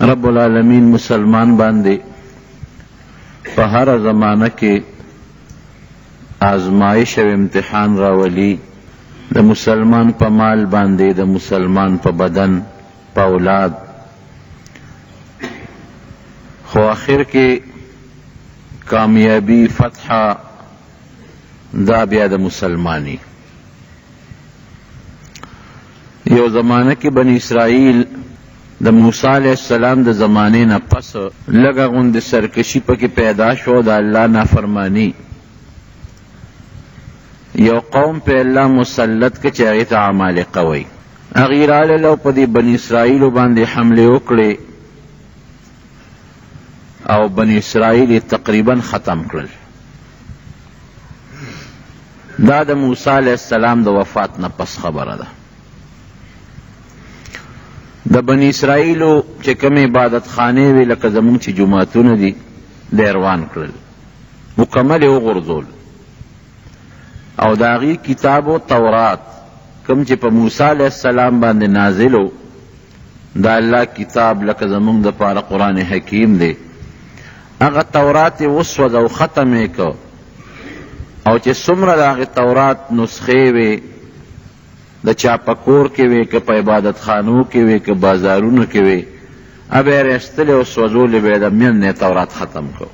رب العالمین مسلمان باندے په هر زمانه کې آزمائش او امتحان راولی، د مسلمان په مال باندې، د مسلمان په بدن، په اولاد، خو آخر کې کامیابی فتح دا بیا د مسلمانی. یو زمانہ کې بنی اسرائیل د موسی علیہ السلام د زمانے نه پس لږه غوندې سرکشي پکې پیدا شو، د الله نافرمانی. یو قوم په الله مسلط که چې هغې ته عمالقه وایي، هغې راغلل او په دې بني اسرائیلو باندې حملې وکړې او بني اسرائیل یې تقریبا ختم کړل. دا د موسی علیہ السلام د وفات نه پس خبره ده. د بنی اسرائیلو چې کوم عبادت خانې وي لکه زمونږ چې جوماتونه دي دیروان کړل، مکمل یې وغورځول، او د هغې کتاب و تورات کوم چې په موسی علیہ السلام باندې نازل و، د الله کتاب لکه زمونږ دپاره قرآن حکیم دی، هغه تورات یې وسوځه او ختم یې که، او چې څومره د هغې تورات نسخې وې د چا په کور کې وې که په عبادت خانو کې وې که بازارونو کې وې، هغه یې راایستلې او سوځولې به یې د من تورات ختم کړ.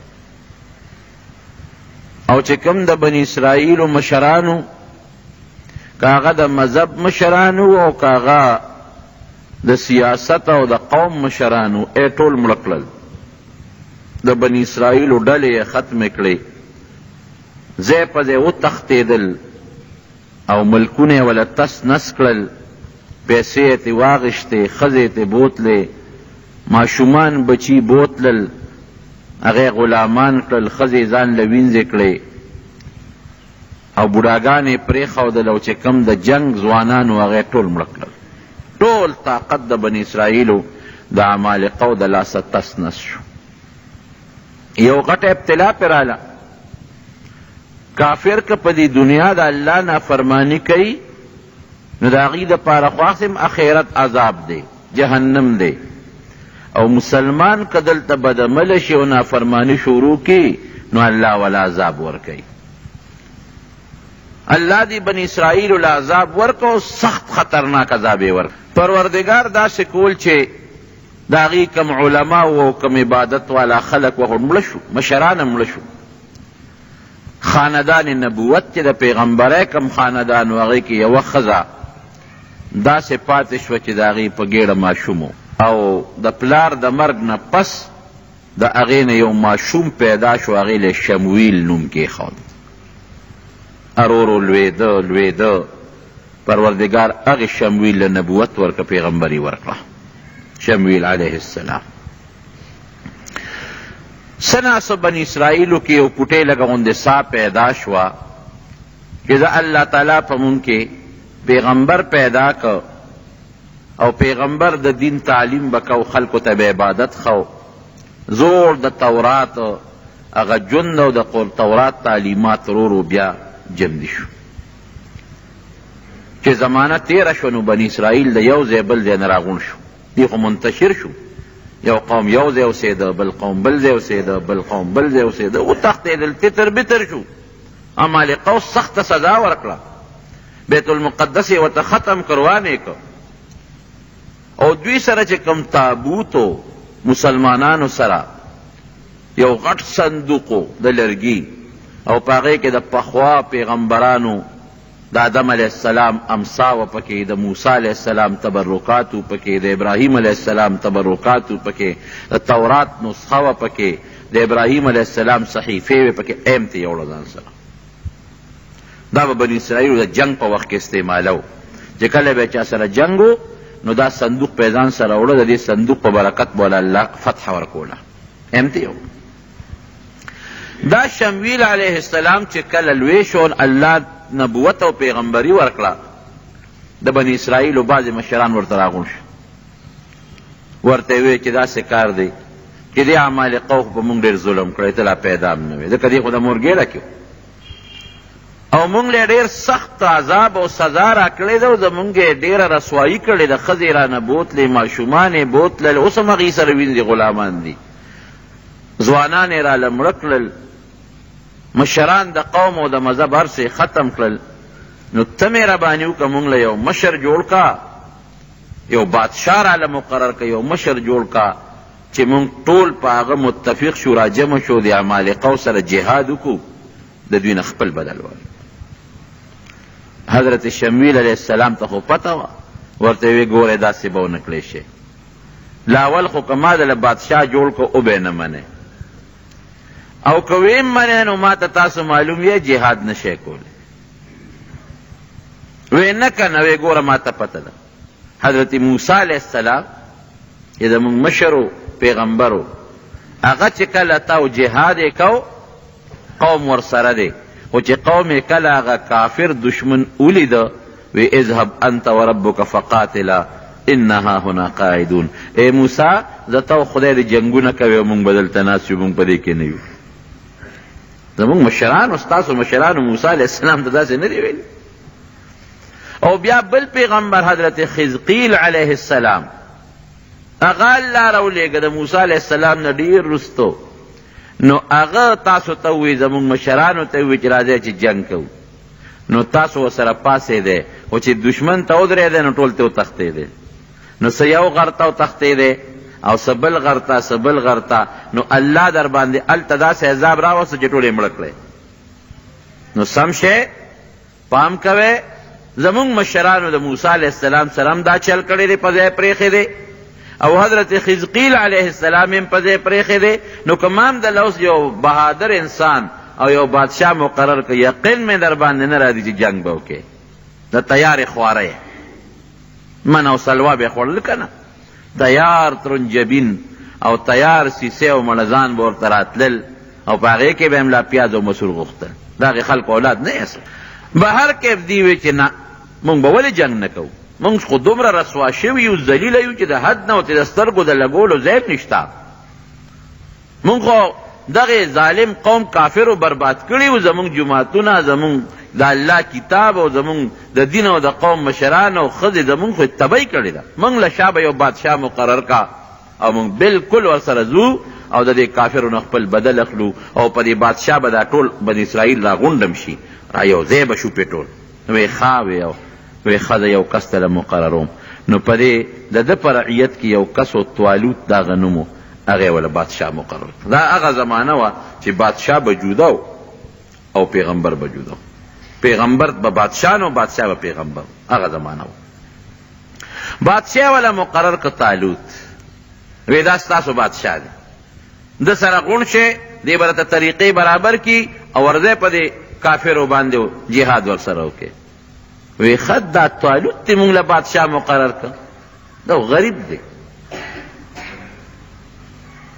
او چې کوم د بني اسرائیلو مشرانو، که هغه د مذهب مشرانو او که هغه د سیاست او د قوم مشرانو، ای ټول مړه کړل. د بني اسرائیلو ډلې یې ختمې کړې، ځای په ځای وتښتېدل او ملکونه یې وله تس نس کړل، پیسې یې ترې واخېستې، ښځې یې ترې بوتلې، ماشومان بچي بوتلل، هغه غلامان کړل، ښځې ځان له وینځې کړې، او بوډاګانې پرېښودل، او چې کوم د جنگ ځوانان و هغه ټول مړه کړل. ټول طاقت د بني اسرائیلو د عمالقو د لاسه تس نس شو. یو غټه ابتلا پې راله، کافر که په دې دنیا د الله نافرمانی کوي نو د هغې دپاره خو اخم اخرت عذاب دی، جهنم دی، او مسلمان که دلته بدعمله شي او نافرمانی شروع کی نو الله ولا عذاب ورکوي. الله دی بنی اسرائیل له عذاب ورکو، سخت خطرناک عذاب یې ورکو. پروردگار داسې کول چې د هغې کم علما او کم عبادت والا خلق وغوړ مړه شو، مشران مړه شو. خاندان نبوت چې د پیغمبرۍ کم خاندان و هغې کې یوه ښځه داسې پاتې شوه چې د هغې په ګېډه ماشوم او د پلار د مرګ نه پس د هغې نه یو ماشوم پیدا شو، هغې له شمویل نوم کېښود. ارورو لویده لویده، پروردگار هغې شمویل له نبوت ورکه، پیغمبري ورکړه، شمویل علیه السلام. سناسو بنی اسرائیلو کی یو پوټې لږه غوندې سا پیدا شوه چې د الله تعالی په مونږ کې پیغمبر پیدا که او پیغمبر د دین تعلیم بکو، خلکو ته به عبادت خو. زور د تورات هغه جند او د تورات تعلیمات ورو بیا جمدي شو. چې زمانه تیره شو نو بنی اسرائیل د یو ځای بل ځای نه راغون شو، دی خو منتشر شو، یو قوم یو ځای اوسېده، بل قوم بل ځای اوسېده، بل قوم بل ځای اوسېده، وتښتېدل، تتر بتر شو. عمالقو سخته سزا ورکړه، بیت المقدس یې ورته ختم کروانې که، او دوی سره چې کوم تابوتو مسلمانانو سره یو غټ صندوقو د لرګي، او په هغې کې د پخوا پیغمبرانو د آدم علیہ السلام امساوه پکې، د موسی علیہ السلام تبرکاتو پکې، د ابراهیم علیہ السلام تبرکاتو پکې، د تورات نسخه وه پکې، د ابراهیم علیہ السلام صحیفې وې پکې، ایم ته یوړه ځان سره. دا به بني اسرائیلو د جنگ په وخت کې استعمالو، چې کله به چا سره جنګ و نو دا صندوق په ځان سره وړه، د دې صندوق په برکت به الله فتح ورکوله، ایم ته یو. دا شمویل علیہ السلام چې کله لوی شو، الله نبوت او پیغمبری ورکړه، د بنی اسرائیلو بعضې مشران ورته راغون شو، ورته وی چې داسې کار دی چې دې عمالقو خو په مونږ ډېر ظلم کړی، ته لا پیدا هم نه وې، ځکه دې خو د مور ګېډه کې، او او مونږ له ډېر سخت عذاب او سزا را کړې ده او زمونږ یې ډېره رسوایي کړې ده. ښځې رانه بوتلې، ماشومان یې بوتلل، اوس هم هغې سره وینځي غلامان دي. ځوانان یې راله مړه کړل، مشران د قوم او د مذهب هر څه ختم کړل. نو ته مهرباني وکړه مونږ له یو مشر جوړ کا، یو بادشاه راله مقرر که، یو مشر جوړ کا چې مونږ ټول په هغه متفق شو، راجمع شو، د عمالقو سره جهاد وکړو، د دوی نه خپل بدل وایو. حضرت شمویل علیه السلام ته خو پته وه، ورته وی ګوره داسې به ونه کړی شي. لاول خو که ما دله بادشاه جوړ کو او به نه منې، او که ویم منې نو ما ته تاسو معلوم یې جهاد نشئ کولی. وی نه که نه، وی ګوره ما ته پته ده. حضرت موسی علیه السلام چې زمونږ مشر و پیغمبر و، هغه چې کله تاو جهاد یې کو قوم ورسره دی، خو چې قوم یې کله هغه کافر دشمن ولیده وی اذهب انت وربک فقاتلا انها هنا قاعدون. ای موسی زه ته خدای دې جنګونه کوي او مونږ به دلته ناست یو، مونږ په دې کې نه یو. زمونږ مشرانو ستاسو مشرانو موسی علیه السلام ته داسې نه دی ویلي. او بیا بل پیغمبر حضرت خزقیل علیه السلام، هغه الله راولېږه د موسی علیه السلام نه ډېر رستو. نو هغه تاسو ته ووایي، زمونږ مشرانو ته ووایي چې راځئ چې جنګ کوو. نو تاسو ورسره پاسېدی، خو چې دشمن ته ودرېدی نو ټول ته وتښتېدی. نو څه یو غر ته وتښتېدی او څه بل غر ته، څه بل غر ته. نو الله در باندې هلته داسې عذاب راوسته چې ټول یې مړه کړی. نو سم شی پام کوئ، زمونږ مشرانو د موسی علیه السلام سره هم دا چل کړی دی، په ځای پرېښی دی، او حضرت خزقیل علیه السلام هم په ځای پرېښی دی. نو که ما هم دله اوس یو بهادر انسان او یو بادشاه مقرر که، یقین مې در باندې نه راځي چې جنګ به وکړې. د تیارې خواره یې من او سلوا به یې خوړل که نه، تیار ترنجبین او تیار سیسې او مړزان به ورته راتلل، او په هغې کې به هم لا پیاز او مسور غوښتل. د هغې خلکو اولاد نه یاست. به هر کیف دی وی چې نه مونږ به ولې جنګ نه کوو، مونږ خو دومره رسوا شوي یو، ذلیله یو چې د حد نه ورته د سترګو د لګولو ځای نشته. مونږ خو دغه ظالم قوم کافرو برباد کړي وو، زمونږ جماعتونه، زمونږ د الله کتاب او زمونږ د دین او د قوم مشران او ښځې زمونږ خو تبعی کړې ده. مونږ له شا به یو بادشاه مقرر کا او مونږ بالکل ورسره ځو او د دې کافرو نه خپل بدل اخلو، او په دې بادشاه به دا ټول بني اسرائیل را غونډم شي، را یو ځای به شو پې ټول. نو وی ښه وی ښه یو کس ته مقرروم. نو په دې د ده په رعیت کې یو کس و طالوت دا هغه نوم و، هغې وله بادشاه مقرر. دا هغه زمانه وه چې بادشاه به جوده او پیغمبر به جوده، پیغمبر به بادشاه نو، بادشاه به پیغمبر. هغه زمانه وه. بادشاه وله مقرر که طالوت، وی دا ستاسو بادشاه دی، د سره غونډ شئ، دې به راته طریقې برابر کي او ورځئ په دې کافرو باندې جهاد ورسره وکړي. وی خد دا طالوت تی مونږ له بادشاه مقرر که، دا غریب دی.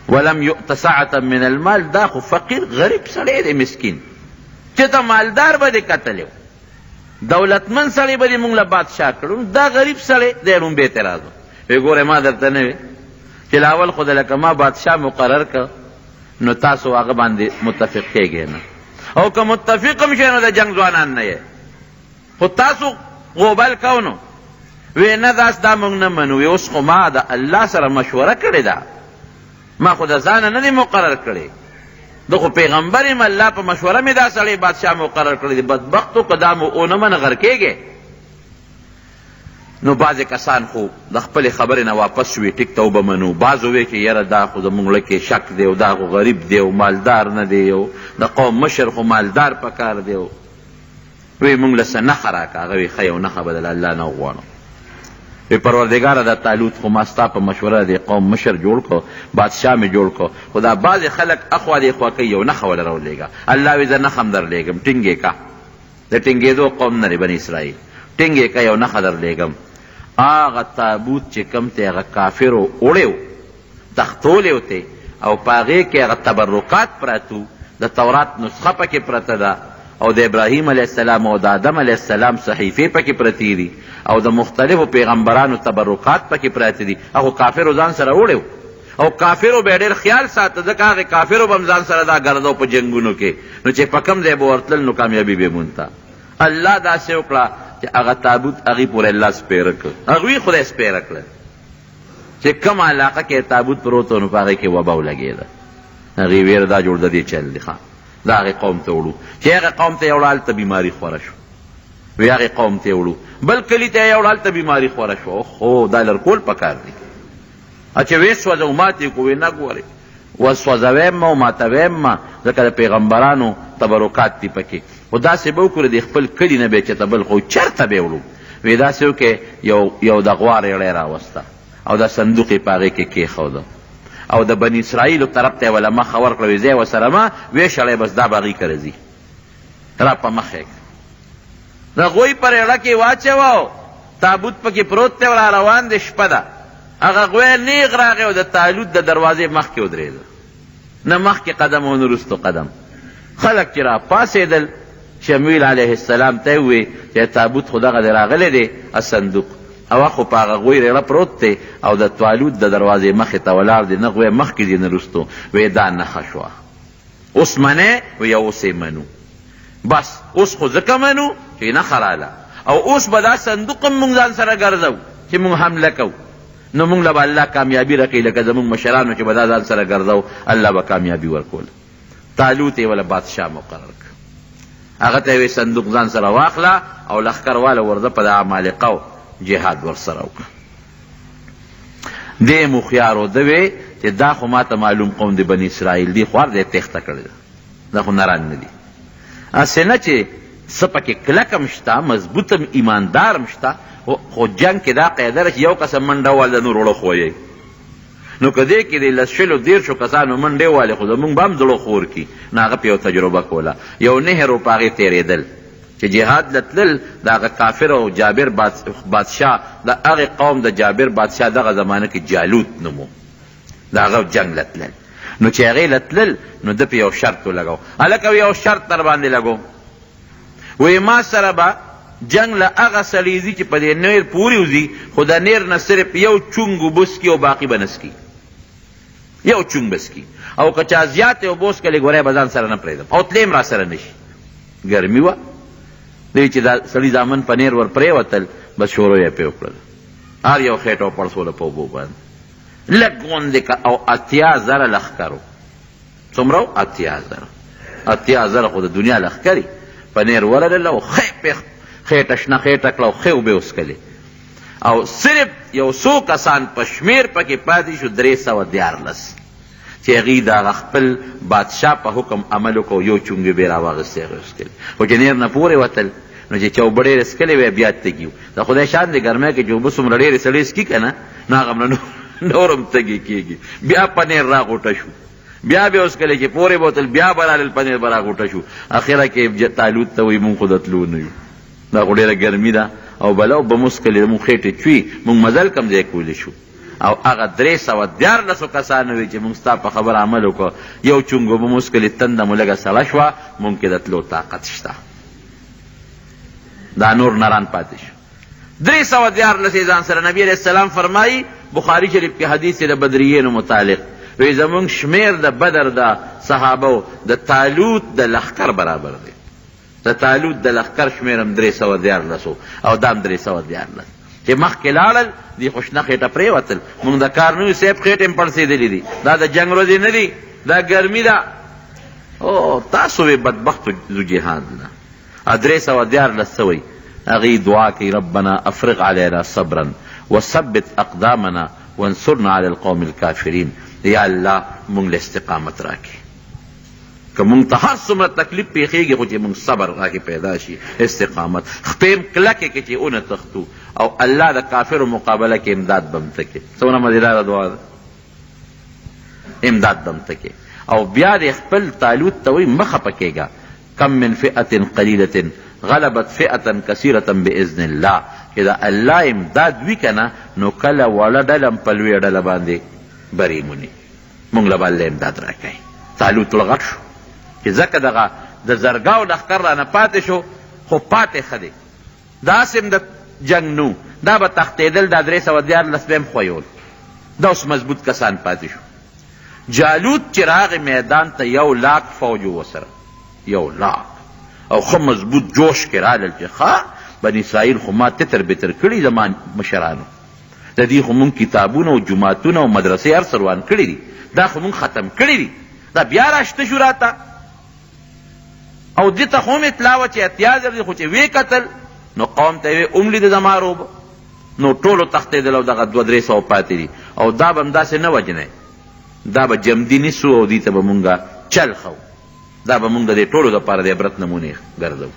ولم یؤت سعة من المال، دا خو فقیر غریب سړی دی، مسکین، چې ته مالدار به دې کتلی، دولتمن سړی به دې مونږ له بادشاه کړو، دا غریب سړی دی. روم به اعتراض وی ګوره ما درته نه وی چې لاول خو د لکه ما بادشاه مقرر که نو تاسو هغه باندې متفق کېږئ نه، او که متفق هم شئ نو د جنګ ځوانان نه یې، خو تاسو غوبل کو نو. وی نه داس دا مونږ نه منو. وی اوس خو ما د الله سره مشوره کړې ده، ما خو د ځانه نه دی مقرر کړی، د خو پیغمبر یم، الله په مشوره مې دا سړی بادشاه مقرر کړی دی. بدبختو که دا مو ونه منه غر کېږې. نو بعضې کسان خو د خپلې خبرې نه واپس شوي، ټیک ته وبه منو. بعض ووی چې یاره دا خو زمونږ زړه کې شک دی او دا خو غریب دی او مالدار نه دی، او د قوم مشر خو مالدار پکار دی. وی مونږ له څه نښه راکړه. هغه وی ښه یو نښه به د الله نه وغواړم. وی پروردګاره دا طالوت خو ما ستا په مشوره د قوم مشر جوړ کړو، بادشاه مې جوړ کړو، خو دا بعضې خلک اخوا دې خوا کوي، یو نښه وله راولېږه. الله وی زه نښه هم در لېږم، ټینګې که، د ټینګېدو قوم نه دی بني اسرائیل، ټینګې که یو نښه در لېږم. هغه تابوت چې کوم تی هغه کافرو وړی و، تختولی و تی، او په هغې کې هغه تبرکات پراته و، د تورات نسخه پکې پرته ده، او د ابراهیم علیه السلام او د آدم علیه السلام صحیفې پکې پرتې دي، او د مختلفو پیغمبرانو تبرکات پکې پراته دي. هغو کافرو ځان سره وړی و، او کافرو به ډېر خیال ساته، ځکه هغې کافرو به هم ځان سره دا ګرځو په جنګونو کې، نو چې په کوم ځای به ورتلل نو کامیابي به یې مونته. الله داسې وکړه چې هغه تابوت هغې پورې الله سپېره کړ، هغوی خدای سپېره کړه چې کوم علاقه کې تابوت پروت و نو په هغې کې وبا ولګېده. هغې ویره دا جوړ د دې چل دی ښه دا هغې قوم ته وړو چې هغې قوم ته یې وړه هلته بیماري خوره شو، وی هغې قوم ته یې وړو بل کلي ته یې وړه هلته بیماري خوره شو. خو دا لرکول پکار دی چې ویې سوځو ماتې کو وی نه ګورې وسوځویم ما او ماتویم ما ځکه د پیغمبرانو تبرکات دي پکې. خو داسې به وکړو د خپل کلي نه به یې چېرته بل خو چېرته به یې وړو. وی داسې وکړې یو د غوا ریړی راوسته او دا صندوق یې په هغې کې کېښوده او د بني اسرائیلو طرف ته یې وله مخه ورکړه وی ځای ورسره ما ویې شړی بس دا به هغې کره ځي را په مخ یې د هغوی په ریړه کې واچوه تابوت پکې پروت دی او را روان دی شپه ده. هغه غوی نیغ راغی او د تالوت د دروازې مخکې ودرېده، نه مخکې قدم او نه وروستو قدم. خلک چې را پاڅېدل شمویل علیه السلام ته یې وویې چې تابوت خو دغه دی راغلی دی صندوق او خو په هغه غوی ریړه پروت دی او د توالوت د دروازې مخې ته ولاړ دی، نه غوی مخکې دی نه وروستو. وی دا نښه شوه اوس منې وی اوس یې منو بس اوس خو ځکه منو چې نښه راله او اوس به دا صندوق هم مونږ ځان سره ګرځو چې مونږ حمله کوو نو مونږ له به الله کامیابي راکوي لکه زمونږ مشرانو چې به دا ځان سره ګرځو الله به کامیابي ورکوله. تالوت یې وله بادشاه مقرر کړ، هغه ته یې صندوق ځان سره واخله او لښکر واله ورځه په د عمالقه جهاد ورسره وکړه. دې مخیار و ده وی چې دا خو ما ته معلوم قوم د بني اسرائیل دی، خوار دی تېښته کړې ده، دا خو نران نه دي. هسې نه چې څه پکې کلکم شته مضبوطم ایماندارم شته خو جنګ کې دا قاعده ده چې یو کسه منډه واله نور وړه خویی نو که دې کې د لس شلو دېرشو کسانو منډې والې خو زمونږ به هم زړه خور کي نو هغه پې یو تجربه کوله. یو نهر و په هغې تېرېدل چې جهاد لتلل د هغه کافر او جابر بادشاه د هغې قوم د جابر بادشاه دغه زمانه کې جالوت نومو د هغه جنګ لتلل نو چې هغې لتلل نو ده پې یو شرط ولګو. هلکه یو شرط در باندې لګو وی ما سره به جنگ له هغه سړي ځي چې په دې نیر پورې وځي خو د نیر نه صرف یو چونګ اوبه څکي او باقي به نه څکي، یو چونګ به څکي او که چا زیات یې اوبه وڅکلې ګوری به ځان سره نه پرېږدم او تلې هم را سره نه شي. ګرمي وه دی چې دا سړي زامن په نیر ور پرېوتل بس شروع یې پې وکړل هر یو خېټه وپړسوله په اوبو باندې لږ غوندې او 80,000 لښکر و. څومره و؟ 80,000 خو د دنیا لښکري په نیر ورلل او خېټه شنه خېټه کړه او ښې اوبې وڅکلې او صرف یو څو کسان په شمېر پکې پاتې شو 314 چې هغوی د هغه خپل بادشاه په حکم عمل وکړو یو چونګې به یې راواغستې هغې وڅکلې خو چې نیر نه پورې وتل نو چې چا اوبه ډېرې څکلې وی بیا تږي د خدای شان دی ګرمۍ کې چې اوبه څومره ډېرې سړی څکي که نه نو هغه نه نور هم تږي کېږي. بیا په نیر راغوټه شو بیا به وڅکلې چې پورې به وتل بیا به رالل په نیر به راغوټه شو. اخره کې تالوت ته وایي مونږ خو د تلو نه یو دا خو ډېره ګرمي ده او بلا به مو څکلې مونږ خېټې چوي مونږ مزل کم ځای کولی شو او هغه 314 کسانو وي چې مونږ ستا په خبر عمل وکړو یو چونګ به مو څکلې تنده مو لږه سړه شوه مونږ کې د تلو طاقت شته دا نور نران پاتې شو. 314 یې ځان سره نبي علیه السلام فرمایي بخاري شریف کې حدیث د بدریینو متعلق وی زمونږ شمیر د بدر د صحابو د تالوت د لښکر برابر دی، د تالوت د لښکر شمیر هم 314 او دا هم 314 چې مخکې لاړل دي خو شنه خېټه پرېوتل مونږ د کار نه یو صاحب خېټې هم پړسېدلي دي دا د جنګ ورځې نه دي دا ګرمي ده او تاسو وی بدبختو ذو جهاد نه 314 څه وی هغې دعا کوي ربنا افرغ علینا صبرا وثبت اقدامنا وانصرنا علی القوم الكافرین یا الله مونږ له استقامت راکړي که مونږ ته هر څومره تکلیف پیښیږي خو چې مونږ صبر راکې پیدا شي استقامت خپې هم کلکې کې چې ونه تښتو او الله د کافرو مقابله کې امداد به هم ته کې څومره مزیداره دعا ده امداد به هم ته کې او بیا د خپل تالوت ته وایي مه خفه کېږه کم من فئة قلیلة غلبت فئة کثیرة بإذن الله چې د الله امداد وي که نه نو کله وړه ډله هم په لویه ډله باندې بری موني مونږ له به الله امداد راکوي. تالوت غټ شو چې ځکه دغه د زرګاو لښکر رانه پاتې شو خو پاتې ښه دی داسې هم د جنګ نو دا به تښتېدل دا 314 به هم خویول دا اوس مضبوط کسان پاتې شو. جالوت چې راغی میدان ته 100,000 فوج ورسره 100,000 او خو مضبوط جوش کې رالل چې بني اسرائیل خو ما تتر بتر کړي زمان مشرانو، د دې خو مونږ کتابونه او جماعتونه او مدرسې هر څه روان کړي دي، دا خو مونږ ختم کړي دي، دا بیا راشته شو راته. او دې ته خو هم اطلاع وه چې احتیاط دی، خو چې ویې کتل نو قوم ته یې وملید زما روب، نو ټولو تښتېدل او دغه 200-300 پاتې دي. او دا به همداسې نه وجنی، دا به جمدي نیسو او دې ته به مونږ چل خو، دا به مونږ د دې ټولو دپاره د عبرت نمونې ګرځو.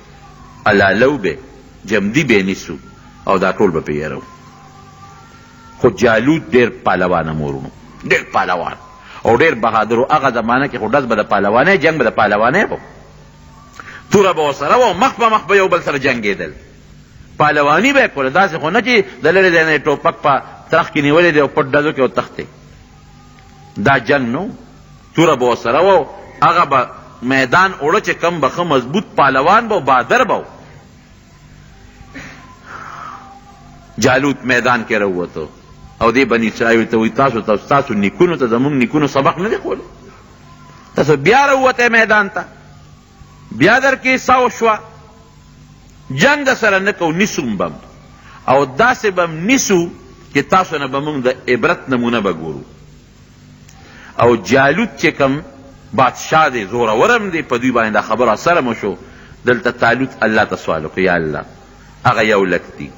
الالو به جمدي به نیسو او دا ټول به پې یرو. خو جالوت ډېر پهلوان امورونو، ډېر پهلوان او ډېر بهادر و. هغه زمانه کې خو ډز به د پهلوانۍ جنګ به د پهلوانۍ و، توره به ورسره و، مخ په مخ به یو بل سره جنګېدل، پهلواني به یې کوله. داسې خو نه چې د لرې ځای نه یې ټوپک په ترخ کې نیولی دی او پټ ډزو کې وتښتې، دا جنګ نو. توره به ورسره و، هغه به میدان اوړه چې کم به ښه مضبوط پهلوان به و، بهادر به و. جالوت میدان کې راووتو او دې بني اسرائیل ته وایي تاسو نیکونو ته زمونږ نیکونو سبق نه دی ښوولی، تاسو بیا راووتی میدان ته، بیا در کې ساو شوه، جنگ در سره نه کو، نیسوم بم او داسې بم نیسو چې تاسو نه به مونږ د عبرت نمونه به ګورو. او جالوت چې کم بادشاه دی، زورورم دی، په دوی باندې دا خبره اثره مو شو. دلته طالوت الله ته سوال وکړو، یا الله هغه یو لک دی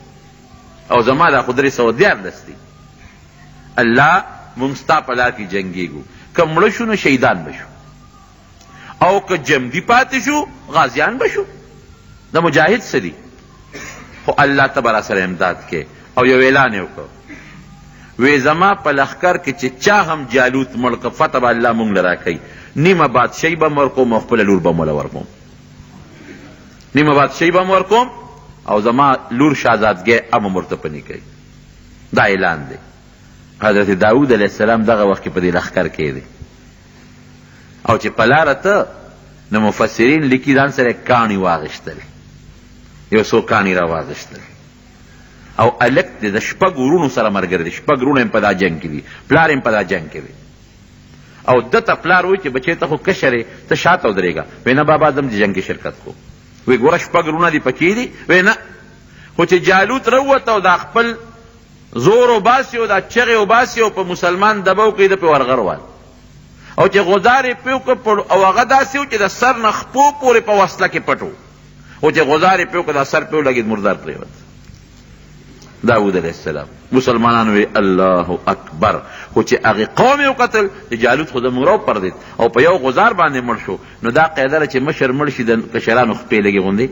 او زما دا خو 314 دی، الله مونږ ستا په لار کې جنګېږو، که مړه شو نو شهیدان به شو او که جمدي پاتې شو غازیان به شو. د مجاهد څه دي؟ خو الله ته به راسره امداد کې. او یو اعلان یې وکړ، وی زما په لښکر کې چې چا هم جالوت مړ که فتح به الله مونږ له راکوي، نیمه بادشاهي به م ورکوم او خپله لور به م وله ورکوم، نیمه بادشاهي به م ورکوم او زما لور شهزادګۍ هم ورته پنې کوي. دا اعلان دی. حضرت داود علیه السلام دغه وخت کې په دې لښکر کې دی او چې په لاره ته نو مفسرین لیکي ځان سره کاڼي واغېشتل، یو څو کاڼي را واغېشتل او الک دی د 6 ورونو سره ملګری دی، 6 ورونه هم په دا جنګ کې دي، پلار هم په دا جنګ کې دی. او ده ته پلار وایي چې بچی ته خو کشر یې، ته شاته ودرېږه. وایي نه بابا زم د جنګ کې شرکت کو. وایي ګوره 6 ورونه دي پکې دي. وایي نه، خو چې جالوت راووته او دا خپل زور وباسي او دا چغې وباسي او په مسلمان دبه وکړي، ده پې ورغروال او چې غزار یې پې وکړ او هغه داسې و چې د سر نه خپو پورې په وسله کې پټ و، او چې غزار یې پې وکړ دا سر پې ولګېد، مردار پرېوت. داود علیه السلام مسلمانانو وی الله اکبر. خو چې هغې قوم یې وکتل چې جالوت خو زموږ راوپردېد او په یو غزار باندې مړ شو، نو دا قاعده ده چې مشر مړ شي د کشرانو خپې لږې غوندې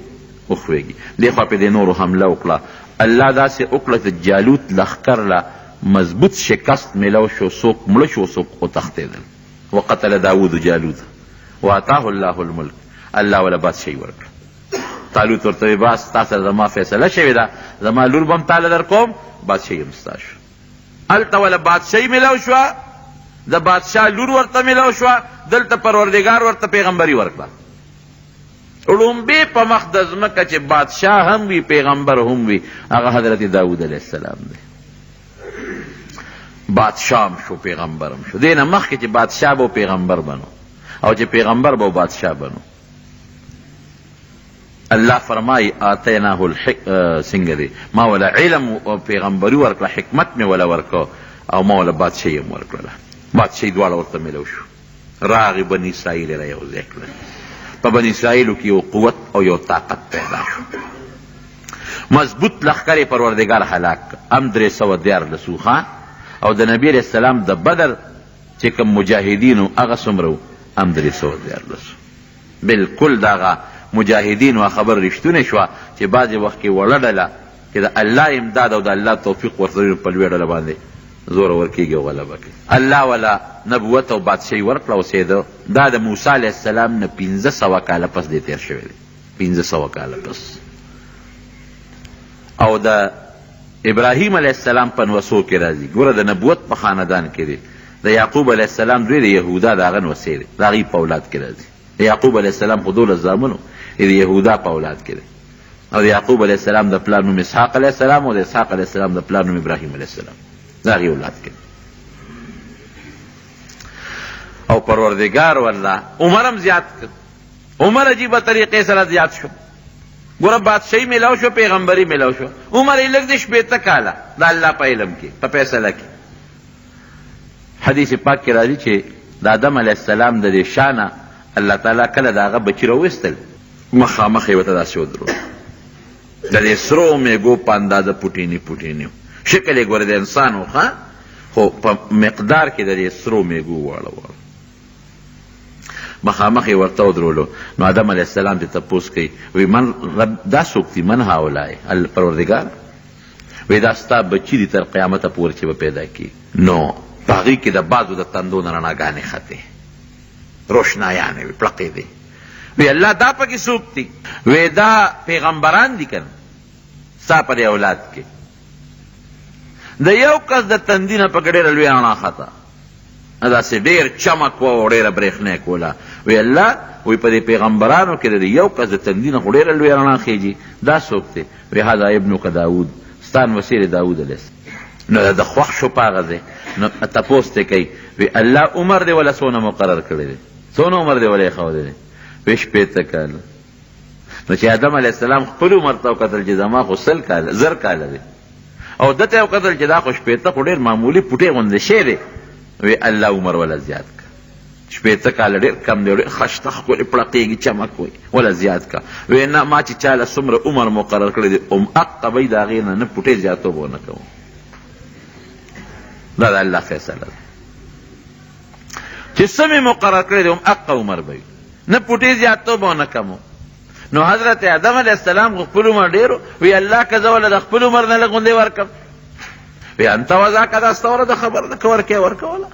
وښویږي. دې خوا پې د نورو حمله وکړه. الله داسې وکړه چې جالوت لښکر له مضبوط شکست میلو شو، څوک مړه شو څوک وتښتېدل. وقتل داود جالوت واتاه الله الملک، الله ولا بادشاهي ورکړه. طالوت ورته وی بس تا سره زما فیصله شوې ده، زما لور به هم تاله در کوم، بادشاهي هم ستا شو. هلته ولا بادشاهي میلاو شوه، د بادشاه لور ورته میلاو شوه، دلته پروردګار ورته پیغمبري ورکړه. ړومبې په مخ د ځمکه چې بادشاه هم وي پیغمبر هم وي، هغه حضرت داود علیه السلام دی. بادشاه هم شو پیغمبر هم شو. دې نه مخکې چې بادشاه به پیغمبر بنو او چې پیغمبر به بادشاه بنو. الله فرمای آتیناه څنګه دی، ما ولا علم او پیغمبري ورکړه، حکمت مې ولا ورکړه او ما ولا بادشاهي هم ورکړله. بادشاهي دواړه ورته میلو شو. راغی بني اسرائیل را یو ځای کړل. په بني اسرائیلو کې یو قوت او یو طاقت پیدا شو. مضبوط لښکر یې پروردګار هلاک هم 314 خان او د نبی علیه السلام د بدر چې کوم مجاهدینو هغه څومره هم 314. بلکل دغه مجاهدینو خبر رښتونه شوه چې بعضې وخت کې وړه ډله چې د الله امداد او د الله توفیق ورته په لویه ډله باندې زور ورکېږي او غلبه کوي. الله ولا نبوت او بادشاهي ورکړه اوسېده. دا د موسی علیه السلام نه 1500 کاله پس دی تېر شوی دی، 1500 کاله پس. او د ابراهیم علیه السلام په نوسو کې راځي. ګوره د نبوت په خاندان کې دی. د یعقوب علیه السلام دوی د یهودا د هغه نوسې دی، د هغې په اولاد کې راځي. د یعقوب علیه السلام خو 12 زامنو، د یهودا په اولاد کې دی. او د یعقوب علیه السلام د پلار نوم اسحاق علیه السلام او د اسحاق علیه السلام د پلار نوم ابراهیم علیه السلام، د هغې اولاد کې. او پروردګار والله عمر هم زیات کړ. عمر عجیبه طریقې سره زیات شو. ګوره بادشاہي ملاو شو، پیغمبري ملاو شو. عمر یې لږ دی 80 کاله د الله په علم کې، په فیصله کې. حدیث پاک کې راځي چې د آدم علیه السلام د دې شانه الله تعالی کله د هغه بچي راویستل، مخامخ یې ورته داسې ودرول، د دې سرو میږو په اندازه پوټیني پوټیني شکل یې ګوره د انسان و، خو په مقدار کې د دې سرو میږو واړه مخامخ یې ورته ودرولو. نو آدم علیه السلام ته تپوس کوي، وی من رب دا څوک دي؟ من هؤلاء؟ پروردګار وی دا ستا بچي دي تر قیامته پورې چې به پیدا کړي. نو په هغې کې د بعضو د تندو نه رڼاګانې ختې، روشنایانې وي، پړقې دي. وی الله دا پکې څوک دي؟ وی دا پیغمبران دي که نه ستا په دې اولاد کې. د یو کس د تندي نه پکې ډېره لویه رڼا خته، داسې ډېر چمک وه او ډېره برېښنا یې کوله. وی الله وی په دې پیغمبرانو کې د یو کس د تندي نه خو ډېره لویه رڼا خېږي، دا څوک دی؟ وی هذا ابنک داود، ستا نوسیر داود علیه السلام. نو د خوښ شو په هغه ځای. نو تپوس ته کوي، وی الله عمر دی ولا څونه مقرر کړی دی؟ څونه عمر دی ولا یې ښودی دی؟ وی 80 کاله. نو چې آدم علیه السلام خپل عمر ته وکتل چې زما خو 10 کاله دی، او ده ته یې وکتل چې دا خو 80 خو ډېر معمولي پوټې غوندې شی دی. وی الله عمر ولا زیات کا، 80 کاله ډېر کم دی، ډېر خشته ښکلې پړقېږي چمک وي، ولا زیات کا. وی نه ما چې چاله څومره عمر مقرر کړی دی هغه به یې د هغې نه پوټې زیاتوب ونه کوم. دا د الله فیصله ده چې څه مې مقرر کړی دی هغه عمر به وي، نه پوټې زیاتوب ونه کوم. نو حضرت آدم علیه السلام خپل عمر ډېر وی الله که زه وله د خپل عمر نه لږ غوندې ورکړم. وی انت وذاک دا ستا د خبر ده که ورکې ورکوله،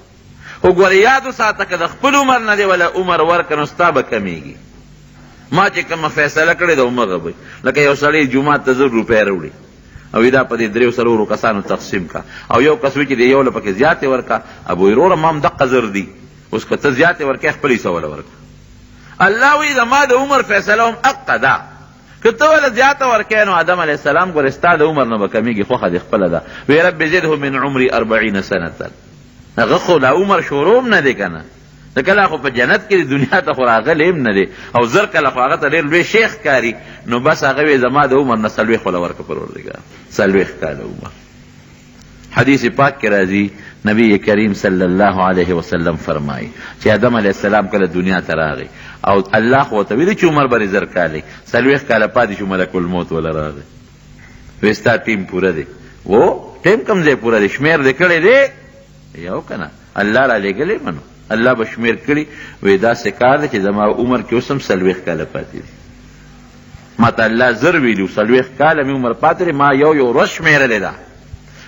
خو ګوره یاد وساته که د خپل عمر نه دی وله عمر ورکړه نو ستا به کمیږي. ما چې کومه فیصله کړې ده همغه به لکه یو سړی جومات ته 1000 روپۍ راوړي او دا په دې 3 کسانو تقسیم کا، او یو کس وي چې د یو له پکې زیاتې ورکه، ابو وروره ما هم دقه 1000 دي، اوس که ته زیاتې ورکې خپل حصه وله ورکه. الله وی زما د عمر فیصله هم حقه ده، که ته وله زیاته ورکې نو آدم علیه السلام ګورې ستا د عمر نه به کمیږي، خوښه دې خپله ده. وی رب زده من عمري 40 سنة، هغه خو لا عمر شروع هم نه دی که نه، ځکه لا خو په جنت کې دنیا ته خو راغلی هم نه دی، او 1000 کاله خو هغه ته ډېر لوی شیخ ښکاري. نو بس هغه وی زما د عمر نه 40 وله ورکه پروردګار، 40 کاله عمر. حدیث پاک کې راځي نبی کریم صلی الله علیه وسلم فرمایي چې آدم علیه السلام کله دنیا ته راغی او الله خو ورته ویلي چې عمر به 1000 کاله 40 کاله پاتې شو، ملک الموت وله راغی. وی ستا ټیم پوره دی. و ټیم کوم ځای پوره دی؟ شمېر دې کړی دی یو که نه؟ الله را لېږلی منو، الله به شمېر کړي. وی داسې کار دی چې زما عمر کې اوس هم 40 کاله پاتې دي. ما ته الله 1000 ویلي، 40 کاله مې عمر پاتې دی، ما یو ورځ شمېرلې ده.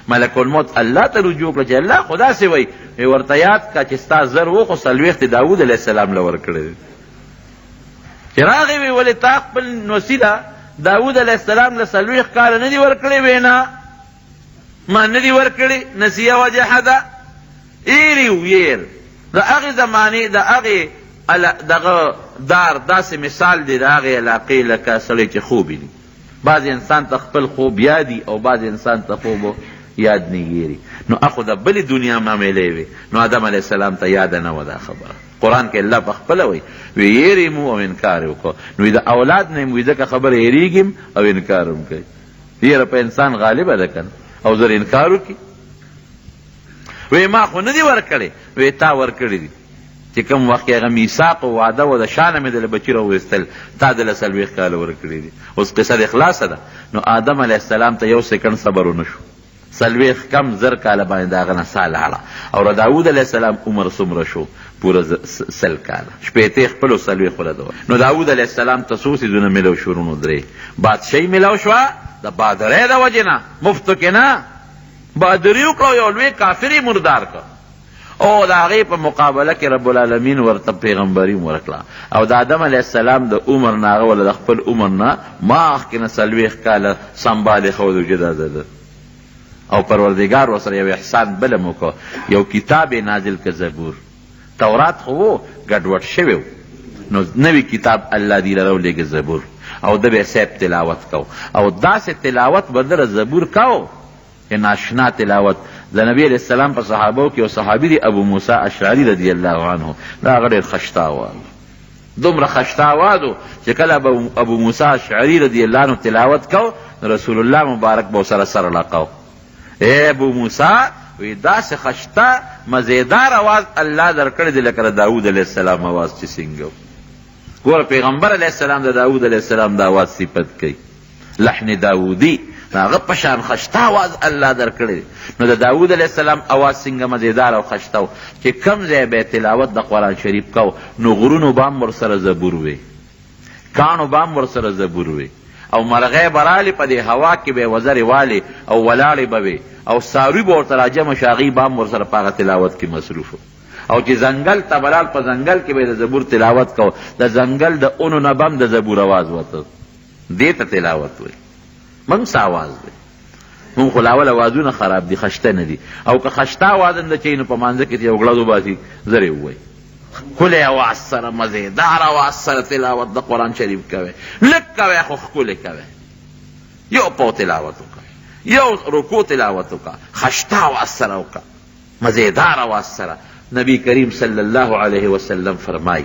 ملک الموت الله ته رجوع کړه چې الله خو داسې وایي، ورته یاد کړه چې ستا 1000 و خو 40 داود علیه السلام له ورکړی دی. چې راغی وی ولې تا خپل نوسیله داود علیه السلام له 40 کاله نه دي ورکړی؟ وی نه ما نه دي ورکړي، نسیه وجحده ایری ویر. د هغې زمانې د هغې دغه دار داسې مثال دی د هغې علاقې لکه سړی چې خوب ویني. بعض انسان ته خپل خوب یادي او بعض انسان ته خوب یاد نه یېري. نو اخو د بلې دنیا معاملې وي، نو آدم علیه السلام ته یاده نه وه دا خبره. قرآن کې الله په خپله وایي وی یېرې مو او انکار یې وکړو. نو د اولاد نه وي ځکه خبره یېرېږي او انکار هم کوي. یېره په انسان غالبه ده که نه، او زر انکار وکړي. وی ما خو نه دي ورکړی. وی تا ورکړي دي چې کوم وخت هغه میثاق و وعده و د شانه مې دله بچي راویستل، تا دله 40 کاله ورکړي دي. اوس قصه د خلاصه ده. نو آدم علیه السلام ته 1 سکنډ صبر ونه شو، 40 کم 1000 کاله باندې د هغه نه سا لاړه. او د داود علیه السلام عمر څومره شو؟ پوره 100 کاله، 80 خپلو 40 خوله ده. نو داود علیه السلام ته څو څیزونه میلاو شو؟ ورونو 3. بادشاهي میلاو شوه د بادرۍ د وجې نه، مفتو کې نه، بادري وکړه، یو لوی کافر یې مردار کړ. او د هغې په مقابله کې رب العالمین ورته پیغمبري ورکړه. او د آدم علیه السلام د عمر نه هغه وله د خپل عمر نه مخکې نه 40 کاله سنبالې ښود او جدا ده. او پروردګار ورسره یو احسان بله م وکړه، یو کتاب یې نازل که زبور. تورات خو و ګډوډ شوی و، نو نوی کتاب الله دې له راولېږه زبور، او ده به صاحب تلاوت کو، او داسې تلاوت به ده زبور کو چې ناشنا تلاوت. د نبی علیہ السلام په صحابو کې یو صحابي دی ابو موسی اشعری رضی الله عنه، دا هغه ډېر خشتا و، دومره خشته آوازو چې کله ابو موسی اشعری رضی الله عنه تلاوت کو رسول الله مبارک به سره سره لقاو. اے ابو موسی وی داسې خشته مزیدار آواز الله درکړی دی لکه د داود علیه السلام آواز چې څنګه. ګوره پیغمبر علیه السلام د داود علیه السلام د آواز صفت کوي، لحن داودی، هغه په شان خشته آواز الله درکړی. نو د داود علیه السلام آواز څنګه مزیدار او خشته و چې کم ځای به تلاوت د قرآن شریف کو نو غرونو به هم ورسره زبور وي، کاڼو به هم ورسره زبور وي، او مرغۍ به رالې په دې هوا کې به وزرې والې او ولاړې به وي، او څاروي به ورته راجمع شي، هغوی به هم ورسره په هغه تلاوت کې مصروف و. او چې ځنګل ته به لاړ په ځنګل کې به د زبور تلاوت کو، د ځنګل د اونو نه به هم د زبور آواز وته. دې ته تلاوت وایي. موږ څه آواز دی؟ موږ خو لاول آوازونه خراب دي، خشته نه دي. او که خشته آواز هم د چی نو په مانځه کې یو غړز وباسي زرې ووایي. ښکلی آواز سره مزیدار آواز سره تلاوت د قرآن شریف کوئ، لږ کوئ خو ښکلی کوئ. یو پو تلاوت وکړه، یو رکوع تلاوت وکړه، خشته آواز سره وکړه، مزیدار آواز سره. نبی کریم صلی الله علیه وسلم فرمای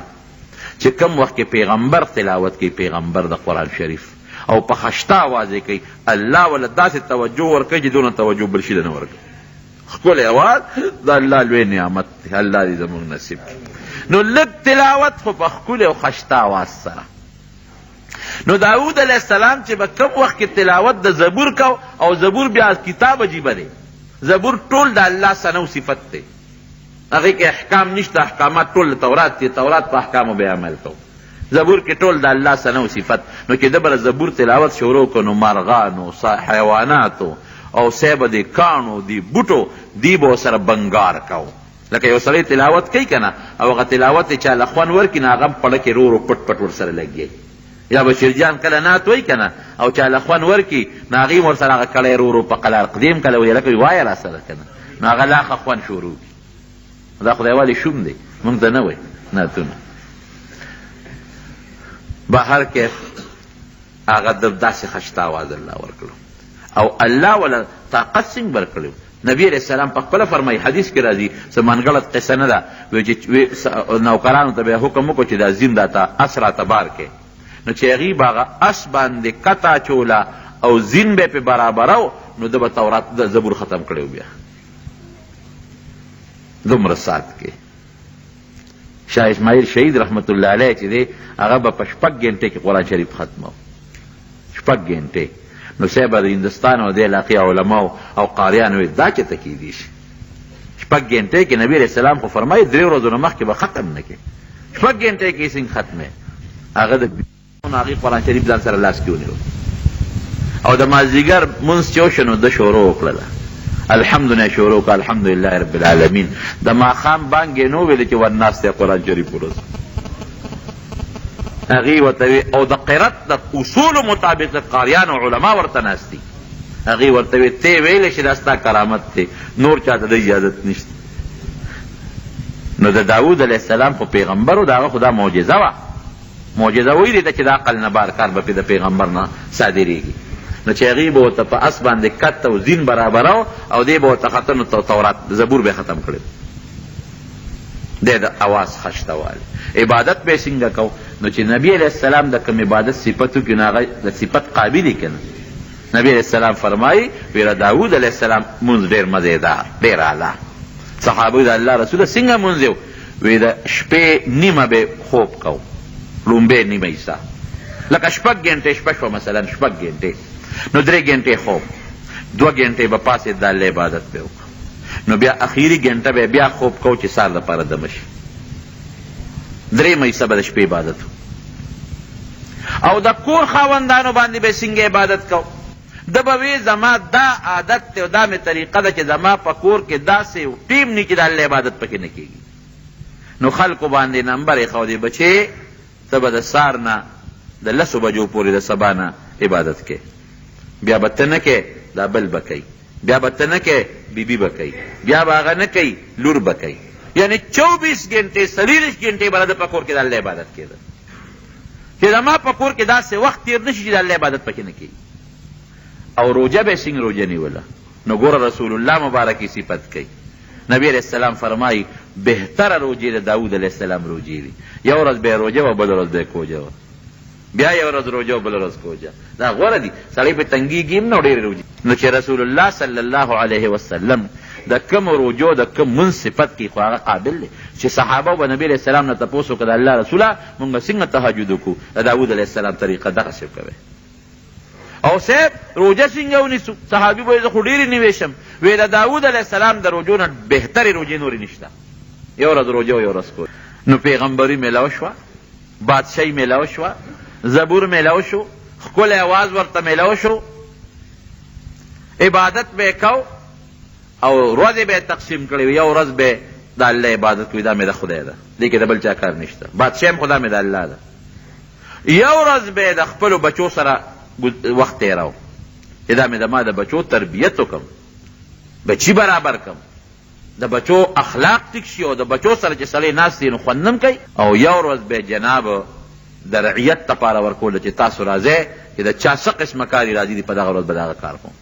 چې کم وخت کې پیغمبر تلاوت کوي، پیغمبر د قرآن شریف، او په خشته آواز یې کوي، الله ولا داسې توجه ورکوي چې دونه توجه بل شي نه ورکوي. ښکلی آواز د الله لوی نعمت دی، الله دې زموږ نصیب کړي. نو لږ تلاوت خو په ښکلي او خشته آواز سره. نو داود علیه السلام چې به کم وخت کې تلاوت د زبور کو، او زبور بیا کتاب عجیبه دی، زبور ټول د الله ثنا او صفت دی، هغې کې احکام نشته، احکامات ټول تورات دي، تورات په احکامو به عمل کو. زبور کې ټول د الله ثنا او صفت. نو چې د بره زبور تلاوت شروع کړو نو مرغانو، حیواناتو او سیبه د کاڼو دی بوټو دی به ورسره بنګار کو. لکه یو سړی تلاوت کوي که نه، او هغه تلاوت یې چا له خوند ورکړي نو هغه هم پړه کې رو رو پټ پټ ورسره لګي. یا بشیرجان کله نعت وایي که نه، او چا له خوند ورکړي نو هغې هم ورسره هغه کړی رو رو په قلار قدیم کله وایي لکه وایه را سره که نه، نو هغه لا ښه خوند شروع کړي. دا خدای والی شوم دی، موږ ته نه وایي نعتونه. بهر کې هغه د داسې خشته آواز الله ورکړو، او الله ولا طاقت څنګه ورکړو. نبی علیہ السلام په خپله فرمایي، حدیث کې راځي، څه منګړت قصه نه ده، نوکرانو ته به حکم وکړو چې دا زین دا اس راته بار کې. نو چې هغې به هغه اس باندې قطع چوله او زین به یې پې برابرو، نو ده به تورات د زبور ختم کړی بیا دومره ساعت کې. شاه اسماعیل شهید رحمت الله علیه چې دی هغه به په 6 ګنټې کې قرآن شریف ختمو، 6 ګنټې. نو صاحب د هندوستان او د علاقې علماو او قاریان وایي دا چېرته کیدی شي 6 ګنټې کې؟ نبي علیه السلام خو فرمایي 3 ورځو نه مخکې به ختم نه کړي، 6 ګنټې کې څنګه ختمې؟ هغه د هغې قرآن شریف ځان سره لاس کې ونیو، او د مازدیګر مونځ چې وشو نو ده شروع وکړله، الحمدلله شروع وکړه، الحمدلله رب العالمین. د ماښام بانګ یې نو ویلې چې ورناست دی قرآن شریف ورځ هغې ورته وی، او د قرت د اصولو مطابق د قاریان او علما ورته ناست دي، هغې ورته وی ته ویلی چې دا ستا کرامت دی، نور چاته د اجازت نشته. نو د داود علیه السلام خو پیغمبر و، د هغه خو دا معجزه وه، معجزه ویلې ده چې د عقل نه بار کار به پې د پیغمبر نه صادرېږي. نو چې هغې به ورته په اس باندې کت او زین برابرو، او دی به ورته ختم، تورات زبور به ختم کړی، دی د اواز خشته والی. عبادت به څنګه کو؟ نو چې نبی علیه السلام د کوم عبادت صفت وکړي نو هغه د صفت قابل یې که نه. نبی علیه السلام فرمایي ویره داود علیه السلام مونځ ډېر مزېدار، ډېر اعلی. صحابه د الله رسوله څنګه مونځ یو؟ وی د شپې نیمه به خوب کو، لومبې نیمه ایسا، لکه 6 ګنټې شپه شوه مثلا 6 ګنټې، نو 3 ګنټې خوب، 2 ګنټې به پاسې د الله عبادت به وکړو، نو بیا اخیری ګنټه به بیا خوب کو چې سار دپاره دمه شي، 3 حصه به د شپې عبادت و. او د کور خاوندانو باندې به څنګه عبادت کو؟ ده به وی زما دا عادت دی او دا مې طریقه ده چې زما په کور کې داسې ټیم نه چې د الله عبادت پکې نه کېږي. نو خلکو باندې نمبر یې ښودی بچې ته به د سار نه د 10 بجو پورې د سبا نه عبادت کې، بیا به ته نه کې دا بل به کوي، بیا به ته نه کې بیبي به کوي، بیا به هغه نه کوي لور به کوي، یعنی 24 ګنټې 40 ګنټې به د په کور کې د الله عبادت کېده، چې زما په کور کې داسې وخت تېر نه شي چې د الله عبادت پکې نه کېږي. او روجه به څنګه روجه نیوله؟ نو ګوره رسول الله مبارکي صفت کوي، نبی علیہ السلام فرمائی بہتر روجی د داود علیہ السلام روجی دی. یو ورځ به روجه و بل ورځ به کوجه و، بیا یو ورځ روجه و بل ورځ کوجه. دا غوره دي، سړی په تنګیږي هم نو ډېرې روجې. نو چې رسول الله صلی الله علیه وسلم د کوم روجو د کوم من صفت کی خو هغه قابل دی چې صحابه به نبی علیہ السلام نه تپوس وکړه الله رسوله مونږ څنګه تهجد وکړو، د داود علیہ السلام طریقه دغسې کوئ. او صاحب روجه څنګه ونیسو؟ صحابي به زه خو ډېرې نیوې شم، وی د داود علیہ السلام د روجو نه بهترې روجې نورې نشته. یو ورځ روجه و یو ورځ کول. نو پیغمبري میلاو شوه، بادشاهي میلاو شوه، زبور میلاو شو، ښکلی اواز ورته میلاو شو، عبادت به کو او ورځې به تقسیم کړې وي. یو ورځ به د الله عبادت کوي، دا مې د خدای ده، دې کې د بل چا کار نشته، بادشاهي هم خو دا مې د الله ده. یو ورځ به د خپلو بچو سره وخت تیراو چې دا مې د ما د بچو تربیت وکم، بچی برابر کم، د بچو اخلاق ټیک شي او د بچو سره چې سړی ناست نو خوندم کوي. او یو ورځ به جناب د رعیت دپاره ورکوله چې تاسو راځئ چې د چا څه قسمه کاري راځي دي په دغه ورځ به دغه کار کوم،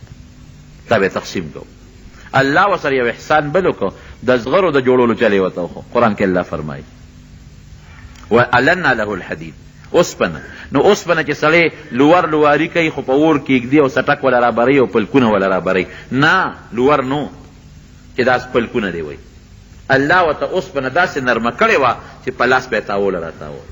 دا به تقسیم کوو. الله ورسره یو احسان بل وکړو، د زغرو د جوړولو چل یې ورته وښو. قرآن کې الله فرمایي وَأَلَنَّا لَهُ الْحَدِيدِ. اوسپنه، نو اوسپنه چې سړی لوور لواري کوي خو په اور کې ږدي او سټک ولا رابرئ او پلکونه ولا رابرئ، نه لوور نو چې دا پلکونه دی وایي. الله ورته اوسپنه داسې نرمه کړې وه چې په لاس به یې تاوله راتاوله،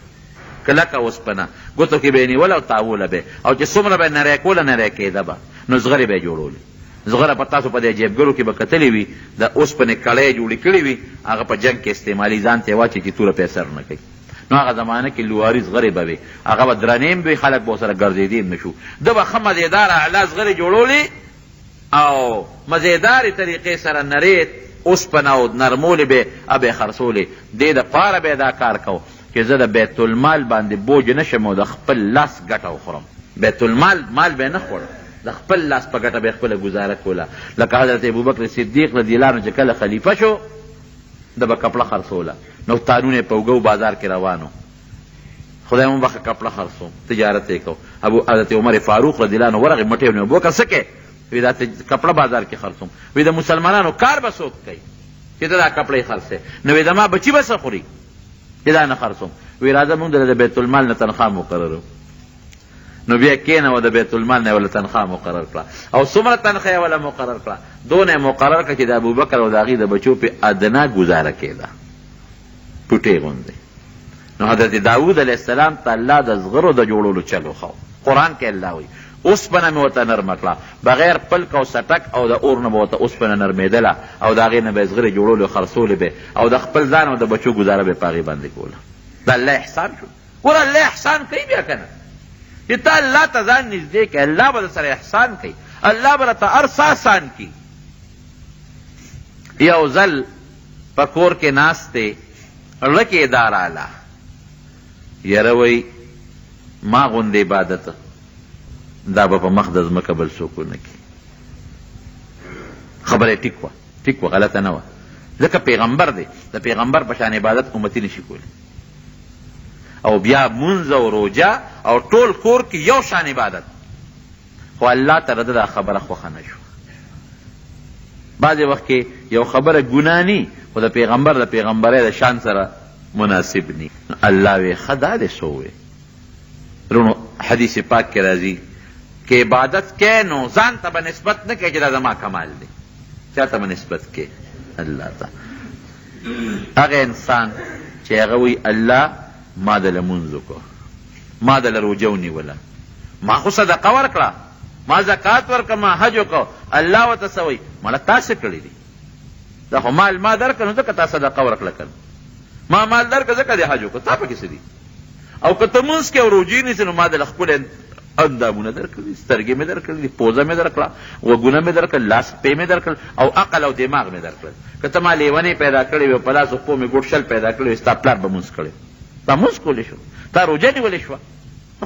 کلکه اوسپنه ګوتو کې به یې نیوله او تاوله به، او چې څومره به یې نری کوله نری کېده به، نو زغرې به یې جوړولې. زغره په تاسو په دې جیبګرو کې به کتلې وي د اوسپنې کړۍ جوړې کړې وي، هغه په جنګ کې استعمالي، ځان ته یې واچي چې توره پې اثر نه کوي. نو هغه زمانه کې لواري زغرې به وي، هغه به درنې هم وي، خلک به ورسره ګرځېدي هم نه شو. ده به ښه مزېداره اعلی زغرې جوړولې او مزېدارې طریقې سره نرې اوسپنه او نرمولې به به یې خرڅولې. دې دپاره به یې دا کار کو چې زه د بیت المال باندې بوج نه شم او د خپل لاس ګټه وخورم. بیت المال مال به یې نه خوړ، د خپل لاس په ګټه به یې خپله ګزاره کوله. لکه حضرت ابوبکر صدیق رضی الله عنه چې کله خلیفه شو د به کپړه خرڅوله، نو تانونه په اوږو بازار کې روانو، خدای مون بخښه کپړه خرڅوم، تجارت یې کو. حضرت عمر فاروق رضی الله عنه ورغې مټې ونیو، ابوبکر څه کوې؟ وی دا کپړه بازار کې خرڅوم. وی د مسلمانانو کار به څوک کوي چې ته دا کپړه یې خرڅې؟ نو وی زما بچي به څه خوري چې دا نه خرڅوم؟ وی راځه مونږ د بیت المال نه تنخواه مقررو. نو بیا کېنه د بیت المال نه ولا تنخواه مقرر کړه، او څومره تنخواه یې ولا مقرر کړه؟ دونه یې مقرر کړه چې د ابوبکر او د هغې د بچو پې ادنا ګزاره کېده، پوټې غوندې. نو حضرت داود علیہ السلام ته الله د زغرو د جوړولو چل وښو. قرآن کې الله وایي اوسپنه مې ورته نرمه کړه، بغیر پلک او سټک او د اور نه به ورته اوسپنه نرمېدله، او د هغې نه به یې زغرې جوړولې خرڅولې به، او د خپل ځان او د بچو ګزاره به یې په هغې باندې کوله. د الله احسان شو. ګوره الله احسان کوي بیا که نه، چې ته الله ته ځان نږدې کړې، الله به در سره احسان کوي، الله به راته هر څه آسان کړي. یو ځل په کور کې ناست دی، زړه کې دا راله یاره وایي ما غوندې عبادت دا به په مخ د ځمکه بل څوک ونه کړي. خبره ټیک وه، ټیک وه، غلطه نه وه، ځکه پیغمبر دی، د پیغمبر په شان عبادت امتي نشي کولی. او بیا منځ او روجه او ټول کور کې یو شان عبادت، خو الله ته رده دا خبره خوښه نه شوه. بعضې وخت کې یو خبره ګناه نی، خو د پیغمبر د پیغمبرۍ د شان سره مناسب نی. الله وی ښه دا دې څه ووې رونو، حدیث پاک کې راځي کہ عبادت کې نو ځان ته به نسبت نه کوي چې دا زما کمال دی، چا ته به نسبت کوي؟ الله ته. هغه انسان چې هغه وی الله ما دله مونځ وکړو، ما دله روجه ونیوله، ما خو صدقه ورکړه، ما زکات ورکړه، ما حج وکړو، الله ورته څه وایي؟ مړه تا څه کړي دي؟ دا خو مال ما درکړه نو ځکه تا صدقه ورکړه کنه، ما مال درکړه ځکه دې حج وکړو، تا پکې څه دي؟ او که ته مونځ کې او روجې نیسې نو ما دله ښکلې اندامونه درکړي، سترګې مې درکړلې، پوزه مې درکړه، غوږونه مې درکړل، لاس پې مې درکړل، او عقل او دماغ مې درکړل. که ته ما لیونې پیدا کړې وې، په لاس پو مې ګوټ شل پیدا کړی وې، ستا پلار به مونځ کړی، تا مونځ کولی شو، تا روجه نیولې شوه،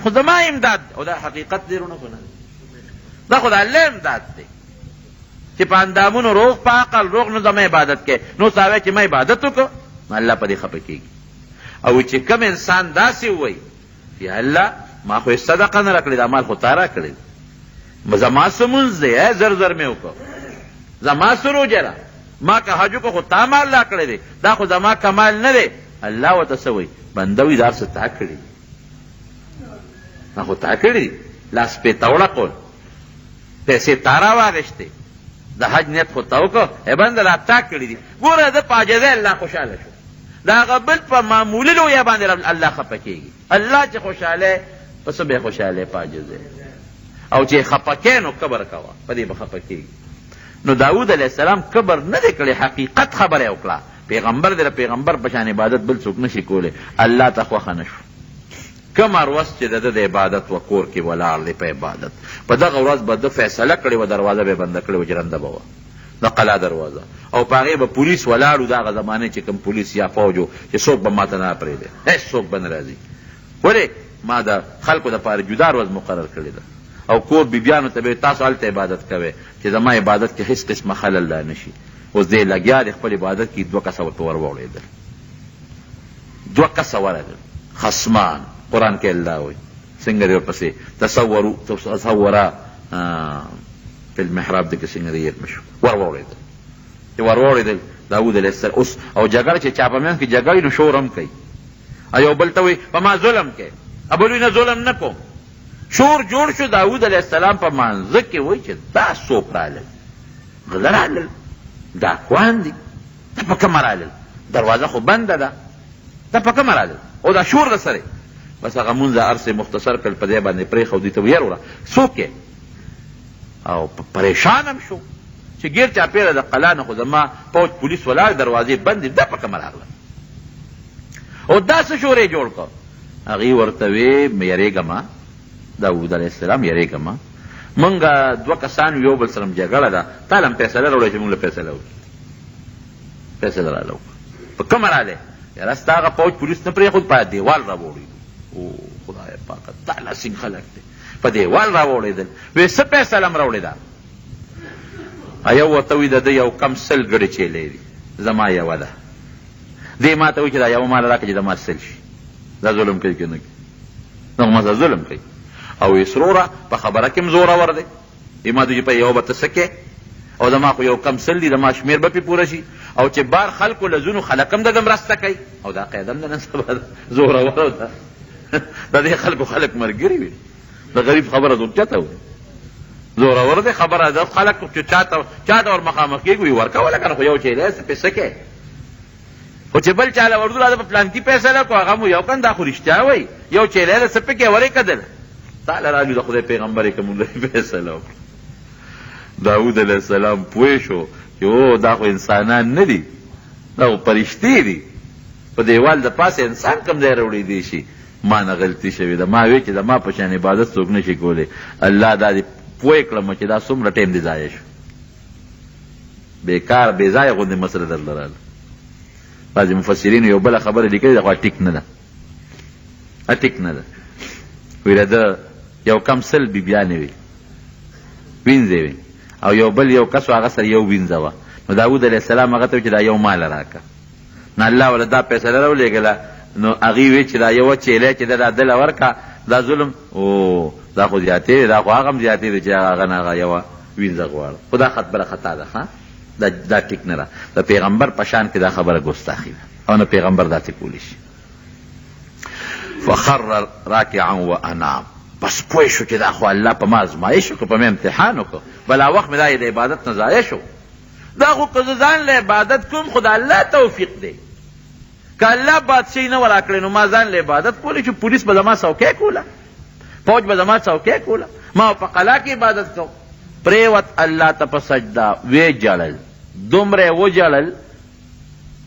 خو زما امداد، او دا حقیقت دی رونه کنه، دا خو د الله امداد دی چې په اندامونو روغ، په عقل روغ، نو زما عبادت کې نو ساوی چې ما عبادت وکړو، نو الله په دې خفه کېږي. او چې کم انسان داسې ووایي یا الله ما خو صدقه نه راکړې، دا مال خو تا راکړی، زما څه مونځ دی، زر زر مې وکړو، زما څه روجه ده، ما که حج کو خو تا ما الله کړی دی، دا خو زما کمال نه دی. الله ورته څه وایي؟ بنده وي دا څه تا کړي، ما خو تا کړي، لاس پې توړه کول، پیسې تا راواغېستې، د حج نیت خو تا وکړه، ای بنده دا تا کړي دي. ګوره ده په عاجزۍ الله خوشحاله شو، د هغه بل په معمولي لویه باندې الله خفه کېږي. الله چې خوشحاله په څه به خوشحاله؟ په عاجزۍ. او چې خفه کې نو کبر کوه، په دې به خفه کېږي. نو داود علیه السلام کبر نه دی کړی، حقیقت خبره یې وکړه. پیغمبر دی، پیغمبر په شان عبادت بل څوک نشي کولی. الله ته خوښه نه شو. کم ورځ چې د ده د عبادت و کور کې ولاړ دی په عبادت، په دغه ورځ به ده فیصله کړې وه، دروازه به یې بنده کړې وه، جرنده به وه د قلا دروازه، او په هغې به پولیس ولاړ و. د هغه زمانې چې کوم پولیس یا فوج و چې څوک به ما ته نه پرېږدي، هېڅ څوک به نه راځي. ولې؟ ما د خلکو دپاره جدا ورځ مقرر کړې ده، او کور بیبیانو ته به تاسو هلته عبادت کوئ چې زما عبادت کې هېڅ قسمه خلل لا نه شي. اوس دی لګیا دی خپل عبادت کې، 2 کسه ورته ور واوړېدل، 2 کسه ورغلل خصمان. قرآن کې الله وایي څنګه دی ورپسې تصورا فی المحراب دی کې څنګه دی یې شو ور واوړېدل. چې ور واوړېدل داود علیه السلام اوس او جګړه چې چا په منځ کې جګړې نو شور هم کوي، یو بل ته وایي په ما ظلم کوي، بل وایي نه ظلم نه کوم. شور جوړ شو. داود علیه السلام په منځ کې وایي چې دا څوک رالل؟ غله رالل، ډاکوان دي، دا په کومه رالل؟ دروازه خو بنده ده، دا په کومه رالل؟ او دا شور د سره. بس هغه مونځ عرصې مختصر کړ، په دې باندې پرېښودی ته ویې وروړه څوک یې؟ او پریشان هم شو چې ګیر چاپېره د قلا نه خو زما پوج پولیس ولاړ، دروازې بندې، دا په کومه راغله؟ او دا څه شور یې جوړ کړ؟ هغې ورته وې یېرېږه، داود علیه السلام یېرېږه، مونږ 2 کسان یو بل سره جګړه ده، تا له هم فیصله راوړی چې مونږ له فیصله وکړو، فیصله راله وکړه. په کومه رالی؟ یاره ستا هغه پوج پولیس نه پرېښود، په دیوال را وړېدو. او خدای پاکه دا لاسین خلک دی، په دیوال را وړېدل. وی څه فیصله م راوړې ده؟ یو ورته وي د ده یو کم 100 ګړې چیلې دي، زما یوه ده. دې ما ته وایي چې دا یوه ماله راکړه چې د ما 100 شي. دا ظلم کوي که نه کوي؟ دغه مزه ظلم کوي. او اسروره په خبره کې م زورور دی. ما ته چې په یوه به ته څه کې، او زما خو یو کم 100 دي، زما شمېر به پې پوره شي. او چې بار خلکو له ځینو خلک هم د ده مرسته کوي، او دا قاعده هم د نن سبا ده، زورور ده. د دې خلکو خلک ملګري وي، د غریب خبره دور چاته وي، زورور دی خبره ده. خلک چې چاته ور مخامخ کېږي وي ورکوله که نه، خو یو چیلی څه پیسه کې، خو چې بل چاله ورځو راځه په پلانکي فیصله کړو، هغه مو یو کن دا خو رښتیا وایي، یو چیلی ده څه پکې ورې کدله تعالی راجو د خدای پیغمبر یې که مونږ فیصله وکړو. داود علیه السلام پوه شو چې او دا خو انسانان نه دي، دا خو فرشتې دي، په دیوال د پاسه انسان کم ځای راوړېدی شي. ما نه غلطي شوې ده، ما وی چې د ما په شان عبادت څوک نه شي کولی. الله دا دې پوه کړم چې دا څومره ټایم دې ضایع شو، بېکار بې ځایه غوندې مسله درله راله. بعضې مفسرینو یو بله خبره لیکلې ده، خو ټیک نه ده، ټیک نه ده. وی د ده یو کم 100 بیبیانې وي، وینځې وي، او یو بل یو کس و هغه سره یو وینځه وه. نو داود علیه السلام هغه ته وي چې دا یو ماله راکړه. نو الله وله دا فیصله راولېږله. نو هغې وی چې دا یوه چیلی چې ده دا دله ورکړه، دا ظلم، او دا خو زیاتې دی، دا خو هغه هم زیاتې دی چې هغه نه هغه یوه وینځه غواړه. خو دا بله خطا ده، ښه دا ټیک نه ده. د پیغمبر په شان کې دا خبره ګستاخي ده، او نه پیغمبر داسې کولی شي. فخر راکعا و انام. بس پوه شو چې دا خو الله په ما ازمایش وکړو، په ما امتحان وکړو، بلا وخت مې دا د عبادت نه ضایع شو. دا خو که زه ځان له عبادت کوم، خو د الله توفیق دی. که الله بادشاهي نه وراکړې نو ما ځان له عبادت کولی چې پولیس به زما څوکۍ کوله، فوج به زما څوکۍ کوله، ما په قلا کې عبادت کوم. پرېوت الله ته په سجده، ویې جړل، دومره یې وجړل.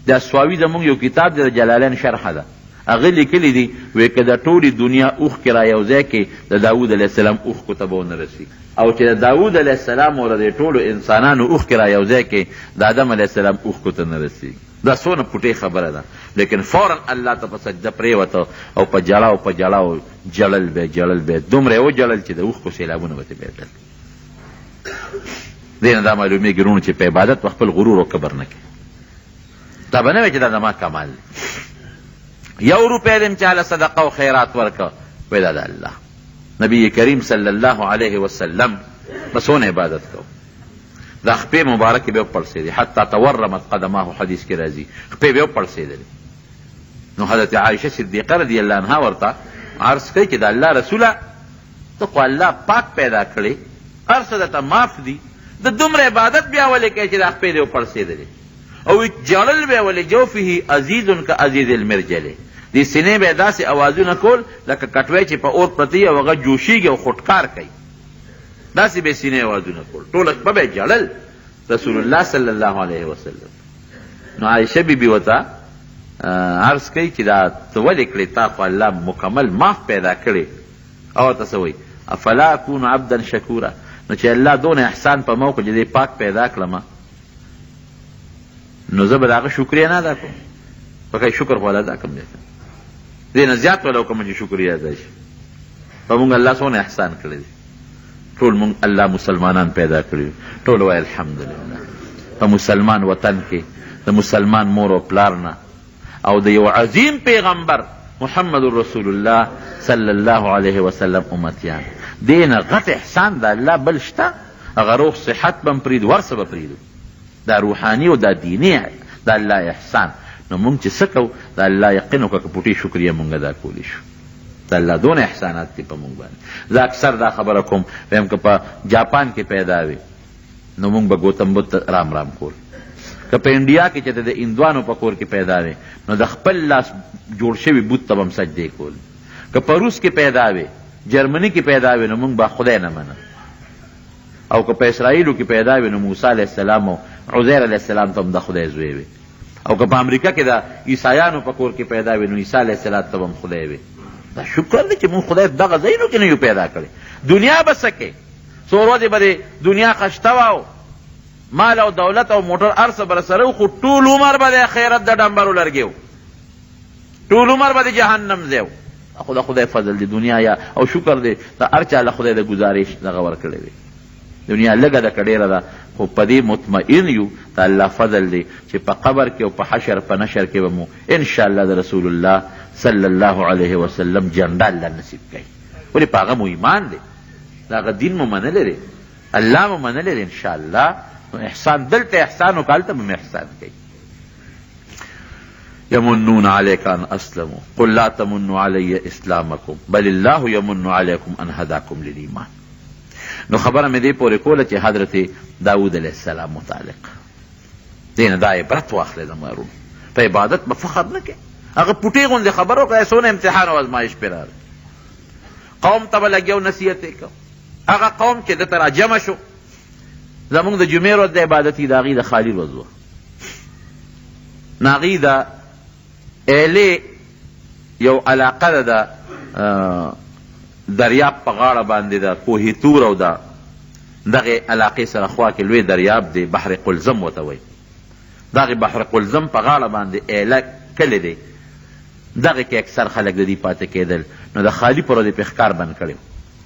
د سواوي زمونږ یو کتاب دی د جلالین شرحه ده، هغه لیکلی دي وی که د ټولې دنیا اوښکې را یو ځای کې د داود علیه السلام اوښکو ته به ونه رسي، او چې د داود علیه السلام او د ټولو انسانانو اوښکې را یو ځای کې د آدم علیه السلام اوښکو ته نه رسي. دا څونه پټې خبره ده. لیکن فوراً الله ته په سجده پرېوته او په جړاو په جړاو جړل به جړل به، دومره یې وجړل چې د اوښکو سیلابونه به ترې بهېدل. دې نه دا معلومېږي وروڼو چې په عبادت په خپل غرور او کبر نه کوي. دا به نه وی چې دا زما کمال دی. 1 روپۍ دې م چاله صدقه او خیرات ورکړه، وی دا د الله. نبی کریم صلی الله علیه وسلم به څونه عبادت کو، دا خپې مبارکې به وپړسېدې حتی تورمت قدماه حدیث کې راځي خپې به وپړسېدلې. نو حضرت عائشه صدیقه رضی الله عنها ورته عرض کوي چې د الله رسوله ته خو الله پاک پیدا کړې هر څه درته معاف دي د دومره عبادت بیا ولې کوې چې دا خپې دې وپړسېدلې او جړل به ولې جوفه عزیز کعزیز المرجلې دې سینې به داسې اوازونه کول لکه کټوی چې په اور پرتی او هغه جوشیږي او خودکار کوي داسې به سینې اوازونه کول ټوله شپه به جړل رسول الله صلی الله علیه وسلم. نو عایشه بیبي ورته عرض کوي چې دا ته ولې کړې تا خو الله مکمل معاف پیدا کړې او ورته څه وایي افلا اکون عبدا شکورا نو چې الله دونه احسان په موقع چې دې پاک پیدا کړم نو زه به د هغه شکریه نه ادا کوم پکې شکر خو ادا کوم دې نه زیات ولا کوم چې شکریه ادا شي په موږ الله څونه احسان کړی دی ټول موږ الله مسلمانان پیدا کړي ټول وایي الحمدلله په مسلمان وطن کې د مسلمان مور او پلار نه او د یو عظیم پیغمبر محمد رسول الله صلی الله علیه وسلم امتیان دینه غټ احسان د الله بل شته هغه روح صحت بم پرید ورسه به پریدو دا روحانی او دا دینی د الله احسان. نو مونږ چې څه کوو د الله یقین وکړه که پوټې شکریه مونږ ادا کولی شو د الله دونه احسانات دي په مونږ باندې. زه اکثر دا خبره کوم وایم که په جاپان کې پیدا وي نو مونږ به ګوتم بدھ رام رام کول که په انډیا کې چې د هندوانو په کور کې پیدا وي نو د خپل لاس جوړ شوي بت ته به هم سجدې کول که په روس کې پیدا وي جرمني کې پیدا وي نو مونږ به خدای نه منه او که په اسرائیلو کې پیدا وي نو موسی علیه السلام او عزیر علیه السلام ته هم د خدای زوی وي او که په امریکا کې د عیسایانو په کور کې پیدا وي نو عیسی علیه السلام ته هم خدای وي. دا شکر دی چې مونږ خدای دغه ځایونو کې نه یو پیدا کړی دنیا به څه کوې څو ورځې به د دنیا خشته وه مال او دولت او موټر هر څه به رسره و خو ټول عمر به د خیرت د ډمبرو لرګې و ټول عمر به د جهنم ځای و. خو د خدای فضل دی دنیا یا او شکر دی د هر چا له خدای د ګزارش دغه ورکړی دی دنیا لږه ده که ډېره ده خو په دې مطمئن یو د الله فضل دی چې په قبر کې او په حشر په نشر کې به مو انشاءالله د رسول الله صلی الله علیه وسلم جنډه الله نصیب کوي ولې په هغه مو ایمان دی د هغه دین مو منلی دی الله مو منلی دی انشاءالله نو احسان دلته احسان وکړه هلته به مو احسان کوي. یمنون علیک ان اسلموا قل لا تمنوا علی اسلامکم بل الله یمن علیکم ان هداکم للایمان. نو خبره مې دې پورې کوله چې حضرت داود علیه السلام متعلق دینه دا عبرت واخلې د مارون په عبادت به فخر نه کوي هغه پوټې غوندې خبره وکړه څونه امتحان او ازمایش پرې راغی قوم ته به لګیا نصیحت یې کو هغه قوم چې دته راجمع شو زمونږ د جمعې ورځ د عبادت د هغې د خالي ورځ وه نو هغې د ایلې یو علاقه ده د دریاب په غاړه باندې د کوهي تور او د دغې علاقې سره خوا کې لوی دریاب دی بحر قلزم ورته وایي دغې بحر قلزم په غاړه باندې ایله کلی دی دغې کې اکثر خلک د دې پاتې کېدل نو د خالي پر ورځ پې ښکار بند کړی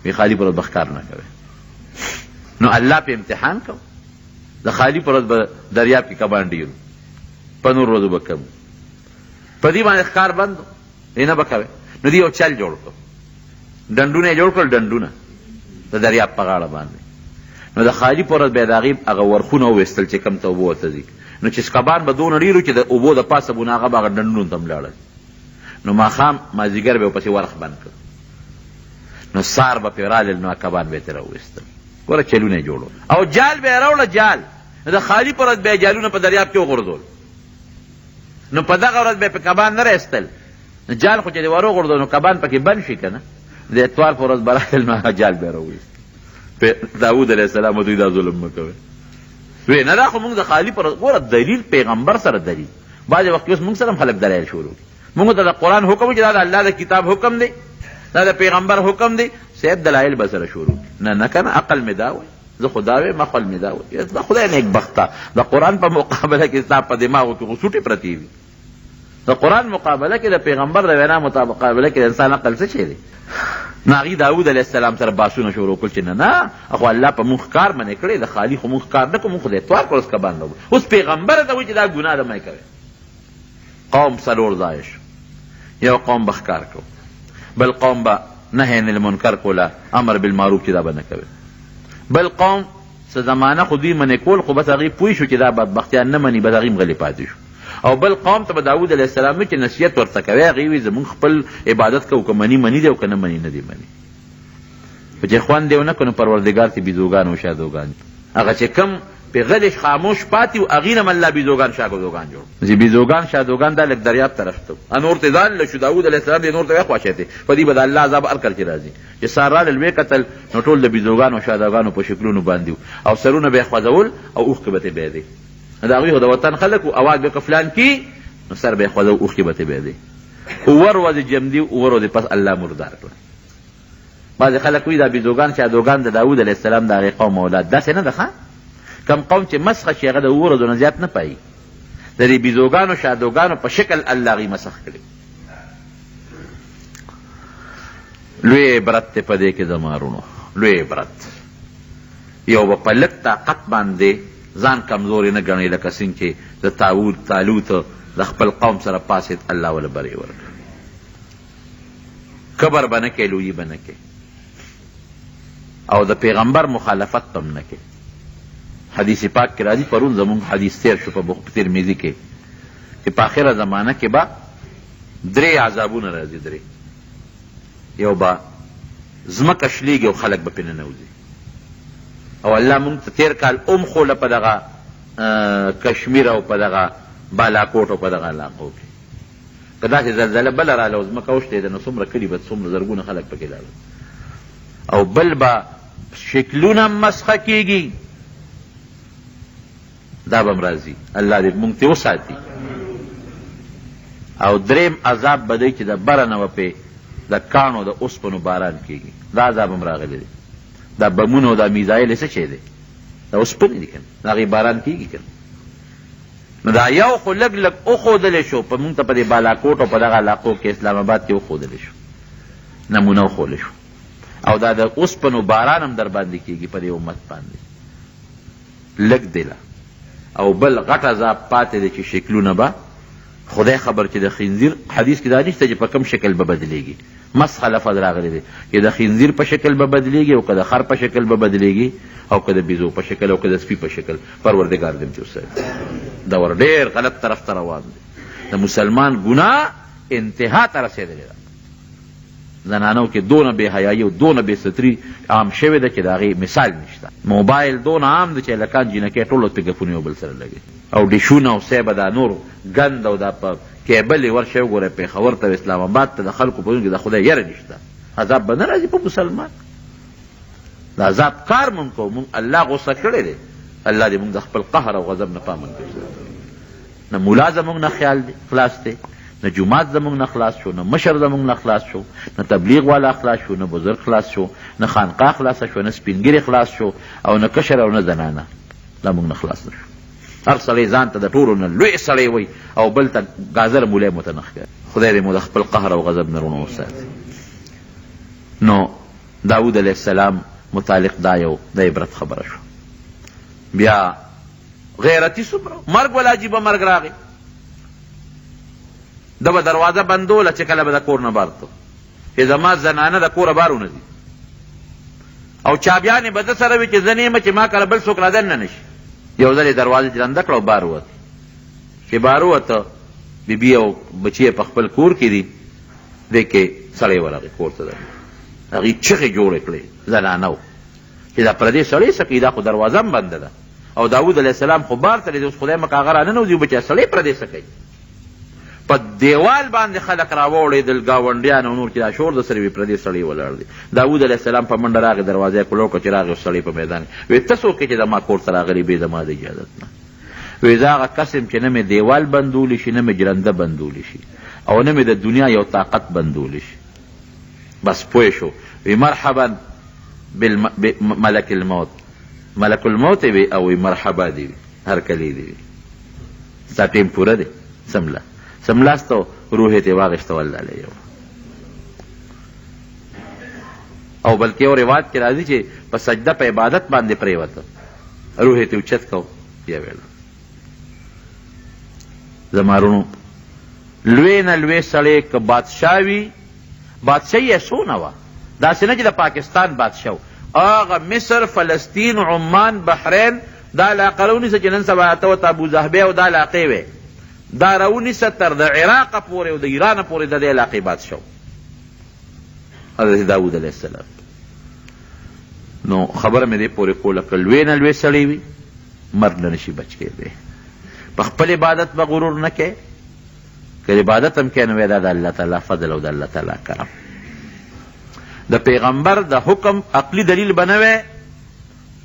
وي خالي پر ورځ به ښکار نه کوي نو الله پې امتحان کو د خالي پر ورځ به دریاب کې کبان ډېرو په نور ورځو به کم په دې باندې ښکار بند یې نه به کوې نو دې یو چل جوړ کړو ډنډونه یې جوړ کړل ډنډونه د دریاب په غاړه باندې نو د خالي پر ورځ به یې د هغې هغه ورخونه وویستل چې کوم ته اوبه ورته ځي نو چې سکبان به دونه ډېر چې د اوبو د پاسه به نو هغه به هغه ډنډونو ته هم لاړل نو ماښام مازدیګر به یې ورپسې ورخ بند کړ نو سار به پرې رالل نو کبان به یې ترې راوویستل ګوره چلونه یې جوړول او جال به یې راوړه جال د خالي پر ورځ به یې جالونه په دریاب کې وغورځول نو په دغه ورځ به یې په کبان نه رایستل نو جال خو چې دې وروغورځول نو کبان پکې بند شي که نه د اتوار په ورځ به رالل نو هغه جال به یې راوویست داود علیه السلام دوی دا ظلم مه کوئ وی نه دا خو مونږ د خالي پر ګوره دلیل پیغمبر سره دلیل بعضې وخت اوس مونږ سره هم خلک دلایل شروع مونږ ته د قرآن حکم چې دا د الله د کتاب حکم دی دا د پیغمبر حکم دی صاحب دلایل به سره شروع نه نه که نه عقل مې دا وی زه خو دا وایم عقل مې دا وی د خدای نیک بخته د قرآن په مقابله کې ستا په دماغو کې خو سوټې پرتې وي د قرآن مقابله کې د پیغمبر د وینا مقابله کې د انسان عقل څه شی دی نو هغې داود علیه السلام سره باسونه شروع کړل چې نه نه خو الله په مونږ ښکار منې کړی د خالي خو مونږ ښکار نه کړو مونږ خو د اتوار په ورځ کبان نه اوس پیغمبر ته وایي چې دا ګناه ده مه کوئ قوم څلور ځایه شو یو قوم به ښکار کو بل قوم به نهی عن المنکر کوله امر بالمعروف چې دا به نه کوي بل قوم څه زمانه خو دوی منې کول، خو بس هغې پوه شو چې دا بدبختیان نه مني، بس هغې هم غلې پاتې شو. او بل قوم ته به داود علیه السلام چې نصیحت ورته کوي، هغې وي زمونږ خپل عبادت کوو، که مني دی او که نه مني نه دی مني. خو چې خوند دی ونه کړو نو پروردګار ته بیزوګان او شادوګان، هغه چې کم پې غلې خاموش پاتې و هغې نه هم الله بیزوګان شادوګان جوړ. چې بیزوګان شادوګان دا لږ دریاب طرف ته نور ته ځان له شو. داود علیه السلام دې نور ته وخواشی دی، په دې به د الله عذاب هر کله چې راځي. چې سار راله لوی قتل نو ټول د بیزوګانو او شادوګانو په شکلونو باندې او سرونه به یې خوځول او اوښکې به ترې بهېدې. د هغوی خو د وطن خلک و، اواز به که فلان کي نو سر به یې خوځو، اوښکې به ترې بهېدې. اووه ورځې جمدي، اووه ورځې پس الله مردار کړه. بعضې خلک وایي دا بیزوګان شادوګان د داود علیه السلام د هغې قوم اولاد. داسې نه ده ښه. کم قوم چې مسخه شي هغه د اووه ورځو نه زیات نه پایي. د دې بیزوګانو شادوګانو په شکل الله هغې مسخ کړي. لوی عبرت دی په دې کې زمارونو، لوی عبرت. یو به په لږ طاقت باندې ځان کمزوري نه ګڼي، لکه څنګه چې د طالوت د خپل قوم سره پاسېد، الله وله بری ورکړه. کبر به نه کوي، لویي به نه کوي، او د پیغمبر مخالفت هم نه کوي. حدیث پاک کې راځي، پرون زمونږ حدیث تیر شو په ترمذي کې چې په آخره زمانه کې به 3 عذابونه راځي. 3 یو به ځمکه شلیږي او خلک به پې ننوځي. او الله مونږ ته تېر کال خوله په دغه کشمیر او په دغه بالاکوټ او په دغه علاقو کې که داسې زلزله بله راله او ځمکه وشتېده نو څومره کلي به څومره زرګونه خلک پکې لاړل. او بل به شکلونه مسخه کېږي، دا به م راځي. الله دې مونږ ترې وساتي. او 3م عذاب به دی چې د بره نه به پې د کاڼو د اوسپنو باران کېږي. دا عذاب هم راغلی دی. دا بمونه او دا میزایل څه شی دی؟ دا اوسپنې دي که نه، د هغې باران کېږي که نه. نو دا یو خو لږ لږ وښودلی شو په مونږ ته په دې بالاکوټ او په دغه علاقو کې اسلام آباد کې وښودلی شو، نمونه وښودلی شو. او دا د اوسپنو باران هم در باندې کېږي په دې امت باندې، لږ دی لا. او بل غټ عذاب پاتې دی چې شکلونه به خدای خبر چې د خنزیر حدیث کې دا نشته چې په کوم شکل به بدلېږي. مسخه لفظ راغلی دی چې د خنزیر په شکل به بدلېږي او که د خر په شکل به بدلېږي او که د بیزو په شکل او که د سپي په شکل. پروردګار دې چې وساتي. دا ور ډېر غلط طرف ته روان دی. د مسلمان ګناه انتها ته رسېدلې ده. زنانو کې دونه بې حیایي او دونه بې ستري عام شوې ده چې د هغې مثال نشته. موبایل دونه عام دی چې هلکان جینکۍ ټول پې ګپونه یو بل سره لګي. او ډیشونه او سیبه دا نور ګند او دا په کیبل یې ورشئ وګورئ پېښور ته اسلام آباد ته د خلکو په کې د خدای یره نشته. عذاب به نه راځي په مسلمان. د عذاب کار مونږ کوو، مونږ الله غصه کړی دی. الله دې مونږ د خپل قهر او غضب نه پامن کړي. نه ملا زمونږ نه خیال دی خلاص دی، نه جومات زمونږ نه خلاص شو، نه مشر زمونږ نه خلاص شو، نه تبلیغ والا خلاص شو، نه بزرگ خلاص شو، نه خانقاه خلاصه شو، نه سپینګیري خلاص شو، او نه کشر او نه زنانه. دا مونږ نه خلاص نه شو. هر سړی ځان ته د ټولو نه لوی سړی وایي او بل ته ګازر مولی مو ته نه ښکاري. خدای دې مو د خپل قهر او غضب نه رونه وساتي. نو داود علیه السلام متعلق دا یو د عبرت خبره شو. بیا غیرتي څومره مرګ ولا عجیبه مرګ راغی. ده به دروازه بندوله چې کله به د کور نه بار ته چې زما زنانه د کوره بار ونه ځي، او چابیانې به ده سره وي چې زه نه یم چې ما کله بل څوک را دننه نه شي. یو ځل یې دروازه جلنده کړه او بار ووت. چې بار ووته بیبي او بچی په خپل کور کې دي، دی کې سړی ورغی کور ته. هغې چغې جوړې کړې زنانو چې دا پردی سړی څه کوي، دا خو دروازه هم بنده ده. او داود علیه السلام خو بار ته دی، اوس خدای مکه هغه را ننوځي بچی سړی پردی څه کوي. په دیوال باندې خلک راوړېدل ګاونډیان او نور چې دا شور د سره وي پردی سړی ولاړ دی. داود علیه السلام په منډه راغی، دروازه یې کلو کړه چې راغی سړی په میدان کې. وایي ته څوک یې چې زما کور ته راغلی بې زما د اجازت نه؟ وایي زه هغه کس یم چې نه مې دیوال بندولی شي، نه مې جرنده بندولی شي، او نه مې د دنیا یو طاقت بندولی شي. بس پوه شو. وی مرحبا بملک الموت. ملک الموت وی او وی مرحبا دی، هر کلی دی. ستا ټیم پوره دی، سمله سملاستو روح ته واغشته والله علیه. او بلکې یو روایت کې راځي چې په سجده په عبادت باندې پرېوته، روح ته اوچت کو یا ویل. زمارونو لوی نه لوی سړی که بادشاه وي، بادشاهي یې څونه وه، داسې نه چې د پاکستان بادشاه و، آغا مصر، فلسطین، عمان، بحرین دا علاقه رونیسه چې نن سبا ته ورته ابوظهبی او دا علاقې وې، دا رونیسه تر د عراق پورې او د ایران پورې د دې علاقې بادشاه حضرت داود علیه السلام. نو خبره مې دې پورې کوله که لوی نه لوی سړی وي مرګ نه نشي بچ کېدی. په خپل عبادت به غرور نه کوې، که عبادت هم کوې نو دا د الله تعالی فضل او د الله تعالی کرم. د پیغمبر د حکم عقلی دلیل به نه وی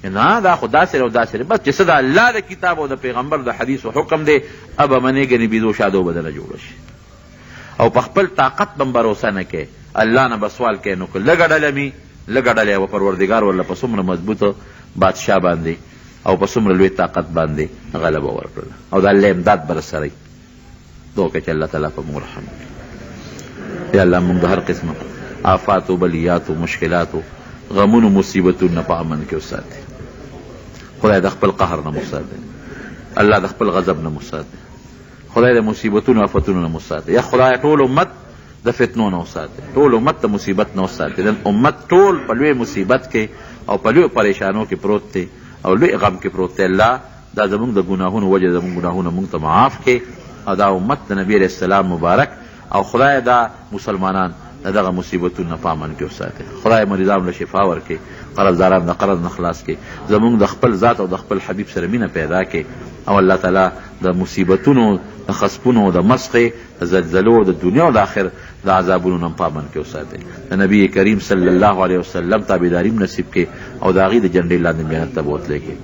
نه دا خو داسې او داسې، بس چې څه د الله د کتاب او د پیغمبر د حدیث و حکم دی ابه منې ګنې بیدو شادو به دله جوړه شي. او په خپل طاقت به هم بروسه نه کوې، الله نه به سوال کوې نو که لږه ډله مي لږه ډله و پروردګار ورله په څومره مضبوطه بادشاه باندې او په څومره لوی طاقت باندې غلبه ورکړله او د الله امداد به رسره وي. دعا وکړه چې الله تعالی په موږ رحم وکړي. یا الله موږ د هر قسمه آفاتو بلیاتو مشکلاتو غمونو مصیبتونو نه په امن کې وساتي. خدای د خپل قهر نه وساتي، الله د خپل غضب نه وساتي، خدای د مصیبتونو آفتونو نه وساتي. یا خدای ټول امت د فتنو نه وساتي، ټول امت د مصیبت نه وساتي. نن امت ټول په لوی مصیبت کې او په لوی پریشانو کې پروت دی او لوی غم کې پروت دی. الله دا زمونږ د ګناهونو وجه زمونږ ګناهونه مونږ ته معاف کړي او دا امت د نبی علیه السلام مبارک او خدای دا مسلمانان دغه مصیبتونو نه په امن کې وساتي. خدای مریضانو له شفا ورکړي، قرضداران د قرض نه خلاص کړي، زمونږ د خپل ذات او د خپل حبیب سره مینه پیدا کړي او الله تعالی د مصیبتونو د خسپونو د مسخې د زلزلو د دنیا او د آخر د عذابونو نه په امن کې وساتي. د نبی کریم صلی الله علیه وسلم تابعداري نصیب کړي او د هغې د جنډې لاندې جنت ته بوتلی کړي.